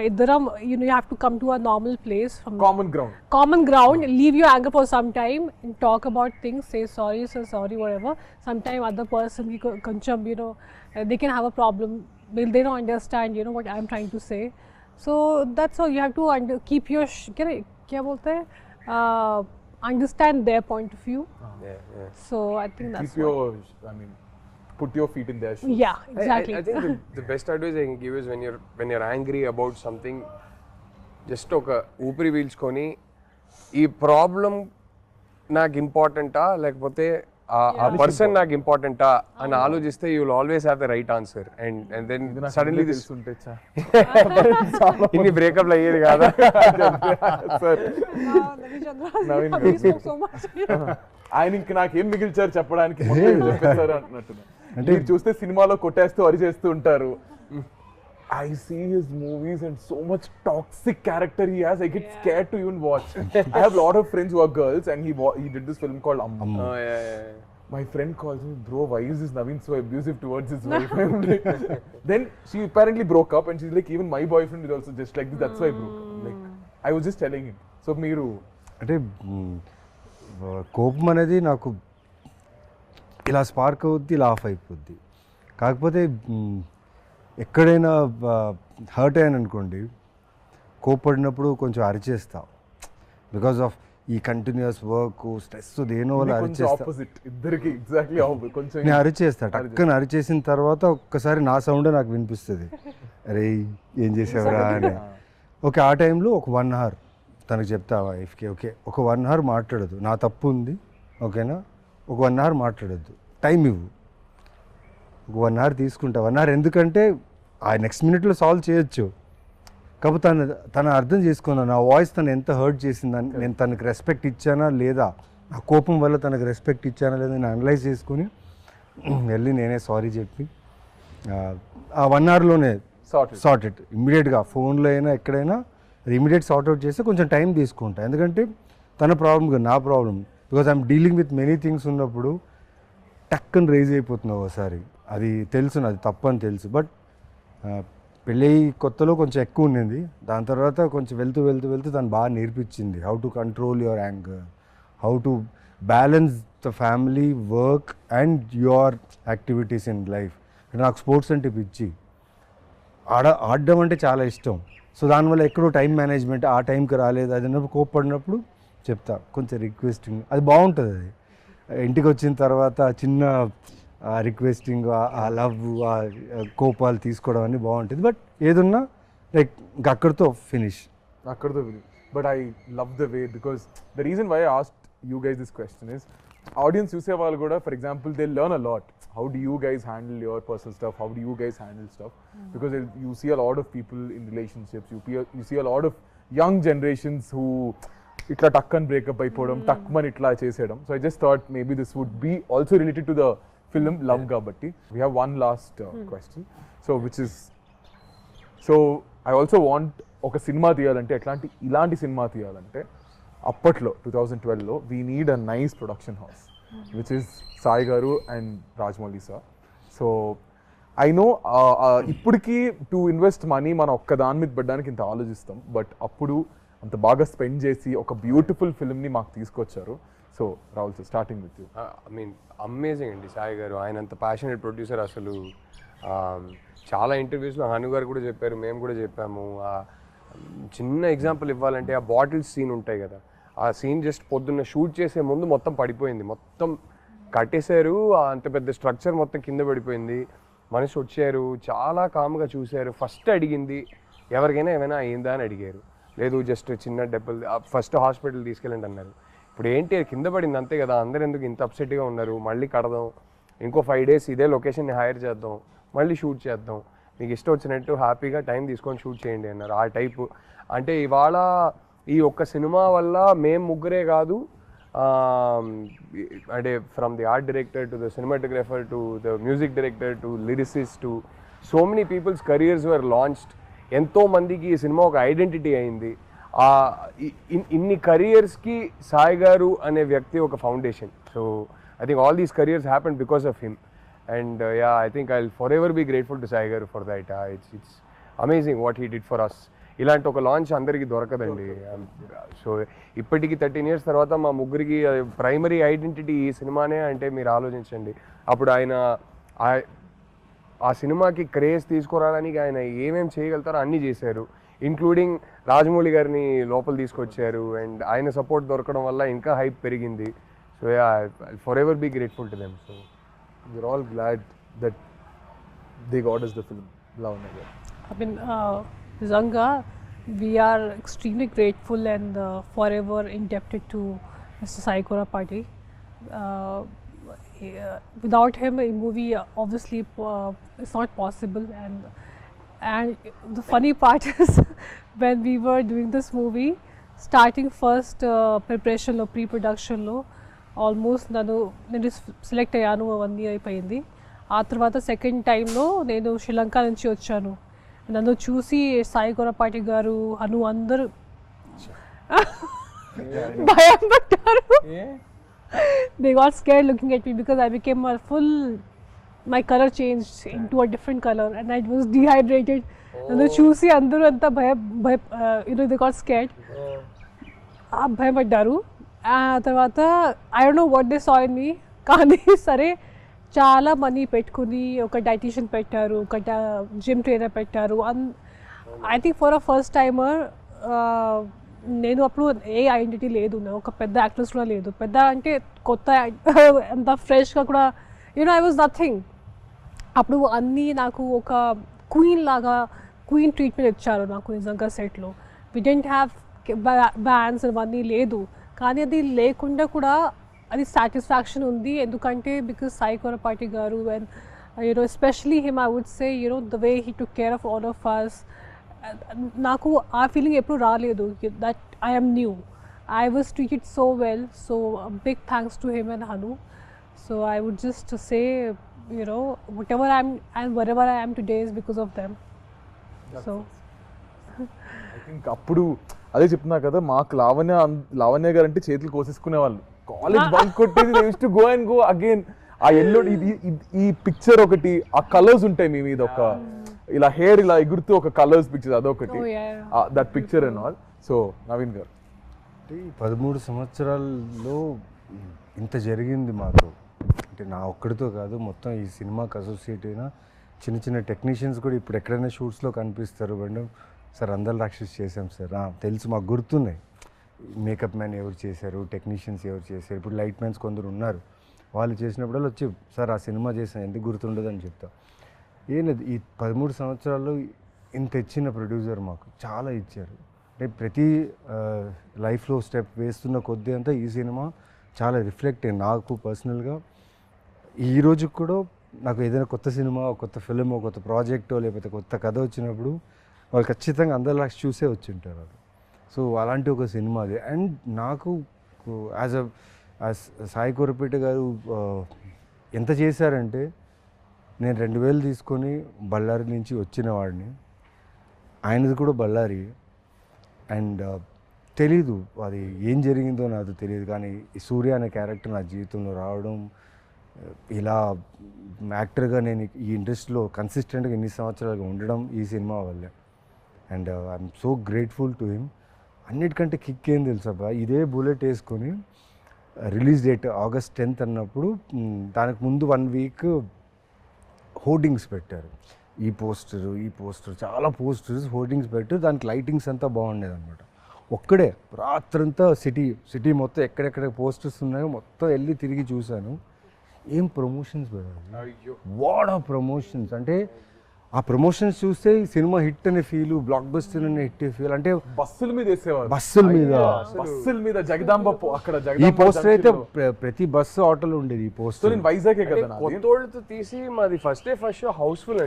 Iddaram, you have to come to a normal place. Common ground. Leave your anger for some time and talk about things. Say sorry, whatever. Sometime other person, koncham, they can have a problem. They don't understand, what I'm trying to say. So that's how you have to keep your understand their point of view. So I think that's put your feet in their shoes. Yeah, exactly. I think the best advice I can give is when you're angry about something, just oka ఊపిరి పీల్చుకొని ఈ problem నాకు ఇంపార్టెంటా లేకపోతే ఆ person నాకు ఇంపార్టెంటా అని ఆలోచిస్తే you will always have the right answer. And then suddenly this ఇన్ని బ్రేకప్లు అయ్యేది కాదా? ఆయన ఇంక నాకేం మిగిల్చారు చెప్పడానికి, చెప్పేస్తారు అంటున్నారు. అంటే మీరు చూస్తే సినిమాలో కొట్టేస్తూ అరిచేస్తూ ఉంటారు. I see his movies and so much toxic character he has. I get scared to even watch. I have a lot of friends who are girls, and he did this film called Amma. Oh yeah. My friend calls me, bro, why is this Naveen so abusive towards his wife? Then she apparently broke up, and she's like, even my boyfriend is also just like this. That's why I broke up. Like I was just telling him. So మీరు అంటే కోపం అనేది నాకు ఇలా spark అవుద్ది, ఇలా of అయిపోద్ది. కాకపోతే ఎక్కడైనా హర్ట్ అయ్యాను అనుకోండి, కోప్పడినప్పుడు కొంచెం అరిచేస్తా. బికాస్ ఆఫ్ ఈ కంటిన్యూస్ వర్క్, స్ట్రెస్, దేని వల్ల అరిచేస్తా. నేను అరిచేస్తా, టక్కన అరిచేసిన తర్వాత ఒక్కసారి నా సౌండే నాకు వినిపిస్తుంది, అరే ఏం చేసావురా అని. ఓకే, ఆ టైంలో ఒక 1 hour తనకు చెప్తా వైఫ్కి, ఓకే ఒక 1 hour మాట్లాడదు, నా తప్పు ఉంది ఓకేనా, ఒక 1 hour మాట్లాడద్దు, టైం ఇవ్వు, ఒక 1 hour తీసుకుంటా. 1 hour ఎందుకంటే ఆ నెక్స్ట్ మినిట్లో సాల్వ్ చేయొచ్చు. కాకపోతే తను అర్థం చేసుకున్నాను నా వాయిస్ తను ఎంత హర్ట్ చేసిందని, నేను తనకి రెస్పెక్ట్ ఇచ్చానా లేదా, ఆ కోపం వల్ల తనకు రెస్పెక్ట్ ఇచ్చానా లేదా నేను అనలైజ్ చేసుకుని వెళ్ళి నేనే సారీ చెప్పి ఆ 1 hourలోనే సార్ట్ ఇట్ ఇమ్మీడియట్గా, ఫోన్లో అయినా ఎక్కడైనా అది ఇమీడియట్ సార్ట్అవుట్ చేస్తే కొంచెం టైం తీసుకుంటా. ఎందుకంటే తన ప్రాబ్లం కాదు, నా problem. Because I'm dealing with many things ఉన్నప్పుడు టక్కని రేజ్ అయిపోతున్నావు ఒకసారి. అది తెలుసు, అది తప్పని తెలుసు. బట్ పెళ్ళి కొత్తలో కొంచెం ఎక్కువ ఉండింది. దాని తర్వాత కొంచెం వెళ్తూ తను బాగా నేర్పించింది how to control your anger, how to balance the family, work and your activities in life. నాకు స్పోర్ట్స్ అంటే పిచ్చి, ఆడడం అంటే చాలా ఇష్టం. సో దానివల్ల ఎక్కడో టైం మేనేజ్మెంట్ ఆ టైంకి రాలేదు, అది కోప్పడినప్పుడు చెప్తా కొంచెం రిక్వెస్టింగ్, అది బాగుంటుంది. అది ఇంటికి వచ్చిన తర్వాత చిన్న రిక్వెస్టింగ్, ఆ లవ్, ఆ కోపాలు తీసుకోవడం అన్నీ బాగుంటుంది. బట్ ఏదున్నా లైక్ ఇంక అక్కడితో finish. But I love the way, because the reason why I asked you guys this question is, audience చూసే వాళ్ళు కూడా, for example, they learn a lot. How do you guys handle your personal stuff? How do you guys handle stuff? Because you see a lot of people in relationships. You see a lot of young generations who itla takkan breakup అయిపోవడం, takman itla చేసేయడం. So I just thought maybe this would be also related to the film Love Gabatti. We have one last question. So I also want ఒక cinema తీయాలంటే ఇలాంటి cinema తీయాలంటే అప్పట్లో 2012లో we need a nice production house, which is Sai గారు and Rajamouli sir. So I know ఇప్పటికీ to invest money మనం ఒక్క దాని మీద పెట్టడానికి ఇంత ఆలోచిస్తాం, బట్ అప్పుడు అంత బాగా స్పెండ్ చేసి ఒక బ్యూటిఫుల్ ఫిల్మ్ని మాకు తీసుకొచ్చారు. So Rahul sir, starting with you. I mean amazing అండి సాయి గారు, ఆయన అంత ప్యాషనేట్ ప్రొడ్యూసర్. అసలు చాలా ఇంటర్వ్యూస్లో హను గారు కూడా చెప్పారు, మేము కూడా చెప్పాము. చిన్న ఎగ్జాంపుల్ ఇవ్వాలంటే ఆ బాటిల్స్ సీన్ ఉంటాయి కదా, ఆ సీన్ జస్ట్ పొద్దున్న షూట్ చేసే ముందు మొత్తం పడిపోయింది, మొత్తం కట్టేశారు, అంత పెద్ద స్ట్రక్చర్ మొత్తం కింద పడిపోయింది. మనిషి వచ్చారు, చాలా కామ్గా చూశారు. ఫస్ట్ అడిగింది ఎవరికైనా ఏమైనా అయిందా అని అడిగారు. లేదు, జస్ట్ చిన్న దెబ్బలు, ఫస్ట్ హాస్పిటల్ తీసుకెళ్ళండి అన్నారు. ఇప్పుడు ఏంటి, కింద పడింది అంతే కదా, అందరు ఎందుకు ఇంత అప్సెట్గా ఉన్నారు, మళ్ళీ కడదాం, ఇంకో 5 days ఇదే లొకేషన్ని హైర్ చేద్దాం, మళ్ళీ షూట్ చేద్దాం, మీకు ఇష్టం వచ్చినట్టు హ్యాపీగా టైం తీసుకొని షూట్ చేయండి అన్నారు. ఆ టైపు. అంటే ఇవాళ ఈ ఒక్క సినిమా వల్ల మేము ముగ్గురే కాదు, అంటే from the art director to the cinematographer to the music director to lyricist to so many people's careers were launched. ఎంతోమందికి ఈ సినిమా ఒక ఐడెంటిటీ అయింది. ఇన్ని కెరియర్స్కి సాయి గారు అనే వ్యక్తి ఒక foundation. So I think all these careers happen because of him. And yeah, I think I will forever be grateful to Sai garu for that. It's amazing what he did for us. ఇలాంటి ఒక launch అందరికీ దొరకదండి. So ఇప్పటికీ 13 years తర్వాత మా ముగ్గురికి primary identity ఈ సినిమానే అంటే మీరు ఆలోచించండి. అప్పుడు ఆయన ఆ సినిమాకి క్రేజ్ తీసుకురావడానికి ఆయన ఏమేమి చేయగలుగుతారో అన్నీ చేశారు, ఇంక్లూడింగ్ రాజమౌళి గారిని లోపల తీసుకొచ్చారు. అండ్ ఆయన సపోర్ట్ దొరకడం వల్ల ఇంకా హైప్ పెరిగింది. So yeah, I forever be grateful to them. So we are all glad that they got us the film Lavanya గారు. I mean, Zanga, we are extremely grateful and forever indebted to Mr. Sai Tripathi. Without him, a movie obviously is not possible. And the funny part is, when we were doing this movie, starting first preparation lo, pre-production lo, almost nanu select ayyanu 1 year అయిపోయింది. ఆ తర్వాత second టైంలో నేను శ్రీలంక నుంచి వచ్చాను. నన్ను చూసి సాయి కొరపాటి గారు, హను అందరూ భయం పడ్డారు. They got scared looking at me because I became a full, my color changed into a different color and I was dehydrated. నన్ను చూసి అందరూ అంతా they got scared. భయపడ్డారు. ఆ తర్వాత I don't know what they saw in me, కానీ సరే చాలా మనీ పెట్టుకుని ఒక డైటీషియన్ పెట్టారు, ఒక జిమ్ ట్రైనర్ పెట్టారు. I think for a first timer, నేను అప్పుడు ఏ ఐడెంటిటీ లేదు, ఒక పెద్ద యాక్ట్రెస్ కూడా లేదు, పెద్ద అంటే కొత్త అంత ఫ్రెష్గా కూడా ఐ వాజ్ నథింగ్. అప్పుడు అన్నీ నాకు ఒక క్వీన్ లాగా, క్వీన్ ట్రీట్మెంట్ ఇచ్చారు నాకు నిజంగా సెట్లో. వి డెంట్ హ్యావ్ బ్యాండ్స్ అవన్నీ లేదు, కానీ అది లేకుండా కూడా అది సాటిస్ఫాక్షన్ ఉంది. ఎందుకంటే బికాజ్ సాయి కొరపాటి గారు and Especially him, I would say, the way he took care of all of us. నాకు ఆ ఫీలింగ్ ఎప్పుడు రాలేదు that I am new. I was treated so well, so a big thanks to him and Hanu. So I would just say, whatever I am and wherever I am today is because of them. So I think అప్పుడు అదే చెప్తున్నా కదా, మాకు లావణ్య గారు అంటే చేతులు కోసేసుకునే వాళ్ళు. College bunk కొట్టేది use to go and go again. ఆ ఎల్లో ఈ పిక్చర్ ఒకటి, ఆ కలర్స్ ఉంటాయి మీ మీద, ఒక ఇలా హెయిర్ ఇలా ఎగురుతూ ఒక కలర్స్ పిక్చర్, అదొకటి, that picture and all. So Naveen గారు, అంటే ఈ 13 సంవత్సరాల్లో ఇంత జరిగింది మాకు. అంటే నా ఒక్కడితో కాదు, మొత్తం ఈ సినిమాకి అసోసియేట్ అయిన చిన్న చిన్న టెక్నీషియన్స్ కూడా ఇప్పుడు ఎక్కడైనా షూట్స్లో కనిపిస్తారు. మేడం సార్ అందల రాక్షసి చేసాం సార్, తెలుసు మాకు గుర్తున్నాయి. మేకప్ మ్యాన్ ఎవరు చేశారు, టెక్నీషియన్స్ ఎవరు చేశారు, ఇప్పుడు లైట్ మ్యాన్స్ కొందరు ఉన్నారు, వాళ్ళు చేసినప్పుడల్లా వచ్చి సార్ ఆ సినిమా చేసాను ఎందుకు గుర్తుండదు అని చెప్తా. ఏంటది ఈ 13 సంవత్సరాల్లో ఇంత ఇచ్చిన ప్రొడ్యూసర్ మాకు చాలా ఇచ్చారు. అంటే ప్రతి లైఫ్లో స్టెప్ వేస్తున్న కొద్దీ అంతా ఈ సినిమా చాలా రిఫ్లెక్ట్ అయ్యింది నాకు పర్సనల్గా. ఈ రోజు కూడా నాకు ఏదైనా కొత్త సినిమా, కొత్త ఫిలిం, కొత్త ప్రాజెక్టో లేకపోతే కొత్త కథ వచ్చినప్పుడు వాళ్ళు ఖచ్చితంగా అందరి లాగా చూసే వచ్చి ఉంటారు అది. సో అలాంటి ఒక సినిమా అది. అండ్ నాకు యాజ్ సాయి కొరపేట గారు ఎంత చేశారంటే, నేను 2000 తీసుకొని బళ్ళారి నుంచి వచ్చిన వాడిని, ఆయనది కూడా బళ్ళారి. అండ్ తెలీదు అది ఏం జరిగిందో నాకు తెలియదు, కానీ ఈ సూర్య అనే క్యారెక్టర్ నా జీవితంలో రావడం, ఇలా యాక్టర్గా నేను ఈ ఇండస్ట్రీలో కన్సిస్టెంట్గా ఎన్ని సంవత్సరాలుగా ఉండడం ఈ సినిమా వల్లే. And I'm so grateful to him. అన్నిటికంటే కిక్ ఏం తెలుసా, ఇదే బుల్లెట్ వేసుకొని రిలీజ్ డేట్ August 10th అన్నప్పుడు దానికి ముందు 1 week హోర్డింగ్స్ పెట్టారు. ఈ పోస్టర్ చాలా పోస్టర్స్ హోర్డింగ్స్ పెట్టారు. దానికి లైటింగ్స్ అంతా బాగుండేది అనమాట. ఒక్కడే రాత్రంతా సిటీ మొత్తం ఎక్కడెక్కడ పోస్టర్స్ ఉన్నాయో మొత్తం వెళ్ళి తిరిగి చూశాను. ఏం ప్రమోషన్స్ పెట్టారు, వాట్ ఆఫ్ ప్రమోషన్స్. అంటే ఆ ప్రమోషన్స్ చూస్తే ఈ సినిమా హిట్ అనే ఫీల్, బ్లాక్ బస్టర్ అనే హిట్ ఫీల్. అంటే బస్సుల మీద వేసేవారు, బస్సుల మీద జగదాంబ అక్కడ ఈ పోస్టర్ అయితే ప్రతి బస్సు ఆటోలో ఉండేది. ఈ పోస్టర్ నేను వైజాగే కదా, కొత్తోళ్ళతో తీసి మాది ఫస్ట్ షో హౌస్ఫుల్.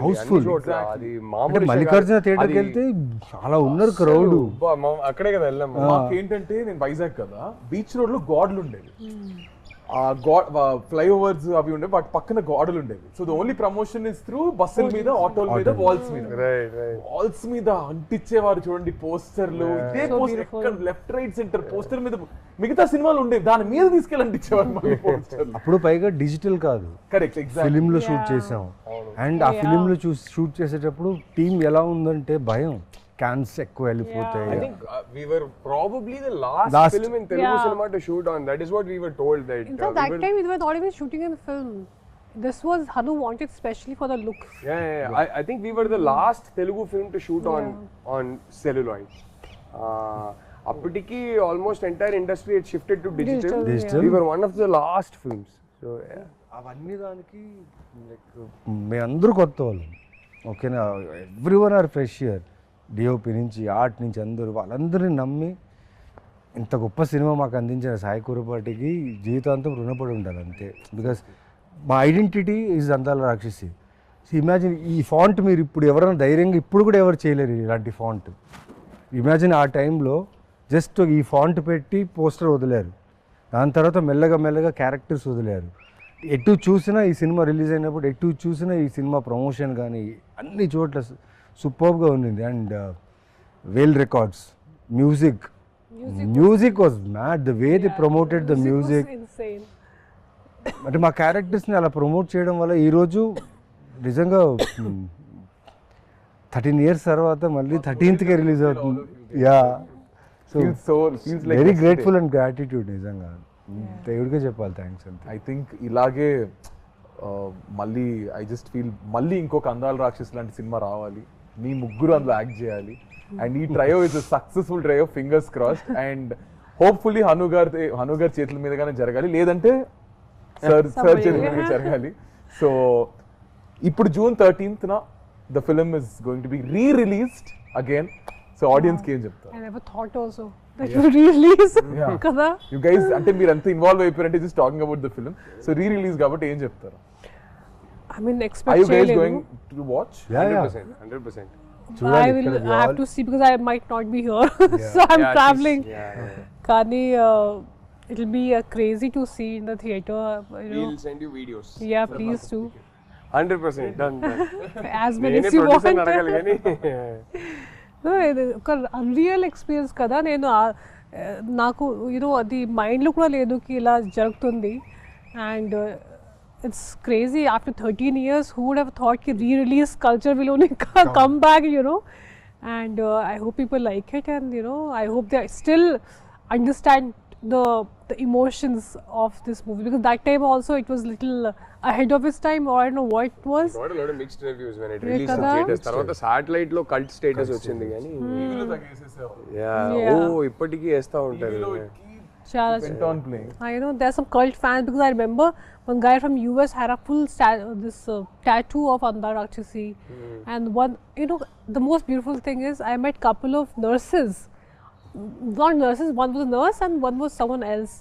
అది అంటే మల్లికార్జున థియేటర్కి వెళ్తే చాలా ఉన్నారు క్రౌడ్, అక్కడే కదా వెళ్ళాం. మాకేంటంటే నేను వైజాగ్ కదా, బీచ్ రోడ్ లో గాడ్లు ఉండేవి, ఆ ఫ్లైఓవర్స్ అవి ఉండేవి, వాటి పక్కన గోడలు ఉండేవి. So the only promotion is through బస్సుల మీద, ఆటోల మీద, వాల్స్ మీద అంటించేవారు. చూడండి పోస్టర్లు, ఇదే poster left right centre poster మీద మిగతా సినిమాలు ఉండేవి, దాని మీద తీసుకెళ్ళి అంటించేవారు. అప్పుడు పైగా డిజిటల్ కాదు, కరెక్ట్, ఫిలిం లో షూట్ చేసాం. అండ్ ఆ ఫిలిం లో షూట్ చేసేటప్పుడు టీం ఎలా ఉందంటే భయం, cans ఎక్కువ వెళ్ళిపోతాయి. I think we were probably the last film in Telugu cinema to shoot on. That is what we were told. That in fact, that time we were not even shooting in film. This was Hanu wanted especially for the look. Yeah. I think we were the last Telugu film to shoot on celluloid. Appatiki almost entire industry had shifted to digital. We were one of the last films. So అవన్నీ దానికి మేము అందరూ కొత్త వాళ్ళు, ఓకేనా. Everyone are fresh year, DOP నుంచి art నుంచి అందరూ, వాళ్ళందరినీ నమ్మి ఇంత గొప్ప సినిమా మాకు అందించిన సాయి కురపాటికి జీవితాంతం రుణపడి ఉండాలి అంతే. బికాస్ మా ఐడెంటిటీ ఈజ్ అందాల రాక్షసి. ఇమాజిన్ ఈ ఫాంట్ మీరు ఇప్పుడు ఎవరైనా ధైర్యంగా ఇప్పుడు కూడా ఎవరు చేయలేరు ఇలాంటి ఫాంట్. ఇమాజిన్ ఆ టైంలో జస్ట్ ఈ ఫాంట్ పెట్టి పోస్టర్ వదిలేరు, దాని తర్వాత మెల్లగా క్యారెక్టర్స్ వదిలేరు. ఎటు చూసినా ఈ సినిమా రిలీజ్ అయినప్పుడు ఎటు చూసినా ఈ సినిమా ప్రమోషన్ కానీ అన్ని చోట్ల సూపర్గా ఉండింది. And Vel records, music was mad, the way they promoted the music. అంటే మా క్యారెక్టర్స్ని అలా ప్రమోట్ చేయడం వల్ల ఈరోజు నిజంగా 13 years తర్వాత మళ్ళీ 13th రిలీజ్ అవుతుంది. Yeah, so very grateful and gratitude నిజంగా. దేవుడికే చెప్పాలి థ్యాంక్స్ అంతే. ఐ థింక్ ఇలాగే మళ్ళీ ఐ జస్ట్ ఫీల్ మళ్ళీ ఇంకొక అందాల రాక్షసి లాంటి సినిమా రావాలి, మీ ముగ్గురు అందులో యాక్ట్ చేయాలి. అండ్ ఈ trio is successful trio, fingers crossed. And hopefully Hanu గారి చేతుల మీదగానే జరగాలి, లేదంటే సార్ చేతుల మీద జరగాలి. సో ఇప్పుడు June 13th the film is going to be re-released again. So audience కి ఏం చెప్తారు? I never thought also that you release కదా. You guys అంటే మీరు అంత ఇన్వాల్వ్ అయిపోయారంటే just talking about the film. So re-release కాబట్టి ఏం చెప్తారు? I mean, Are expect you guys చేయలేను. going to watch? Yeah, yeah. 100%. I will I have to see because I might not be here. So I'm Yeah, traveling. yeah. Kani, it'll be crazy to see in the theater. You know. We'll send you videos. Yeah, please do. 100% done. As many నేనే as you producer want. అడగాలి కానీ No, ఇది ఒక unreal experience కదా. నేను నాకు you know అది మైండ్లో కూడా లేదు కి ఇలా జరుగుతుంది. And it's crazy after 13 years who would have thought ki re-release culture will only come back, you know. And I hope people like it, and you know, I hope they still understand the emotions of this movie, because that time also it was little ahead of its time, or I don't know what it was. got a lot of mixed reviews when it Yeah, released in kada. theaters. తర్వాత satellite లో cult status వచ్చింది కానీ టీవీలో తగ్గేసేసావు. Yeah. ఓ ఇప్పటికీ వేస్తా ఉంటారు. It went on playing. I know there's some cult fans, because I remember one guy from US had a full tattoo of Andala Rakshasi. And one, you know, the most beautiful thing is I met couple of nurses, not nurses, one was a nurse and one was someone else,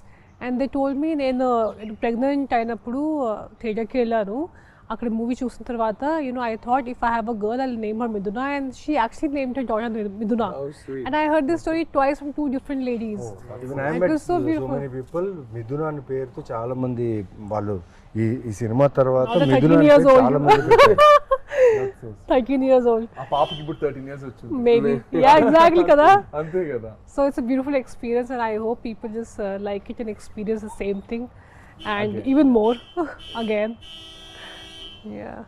and they told me నేను pregnant అయినప్పుడు థియేటర్కి వెళ్ళాను. అక్కడ movie చూసిన తర్వాత, you know, I thought if I have a girl I'll name her Miduna, and she actually named her daughter Miduna. Oh, sweet. And I heard this story twice from 2 different ladies. Even I It met was so so beautiful. many people మిథున అనే పేరుతో చాలా మంది వాళ్ళు ఈ cinema తర్వాత Now they're మిథున 13 అనే years పేరు old. చాలా మంది పెట్టారు. 13 years old. ఆ పాపకి ఇప్పుడు 13 years వచ్చింది. Maybe. Yeah, exactly, kada. అంతే కదా. So it's a beautiful experience, and I hope people just like it and experience the same thing, and even more again. Yeah.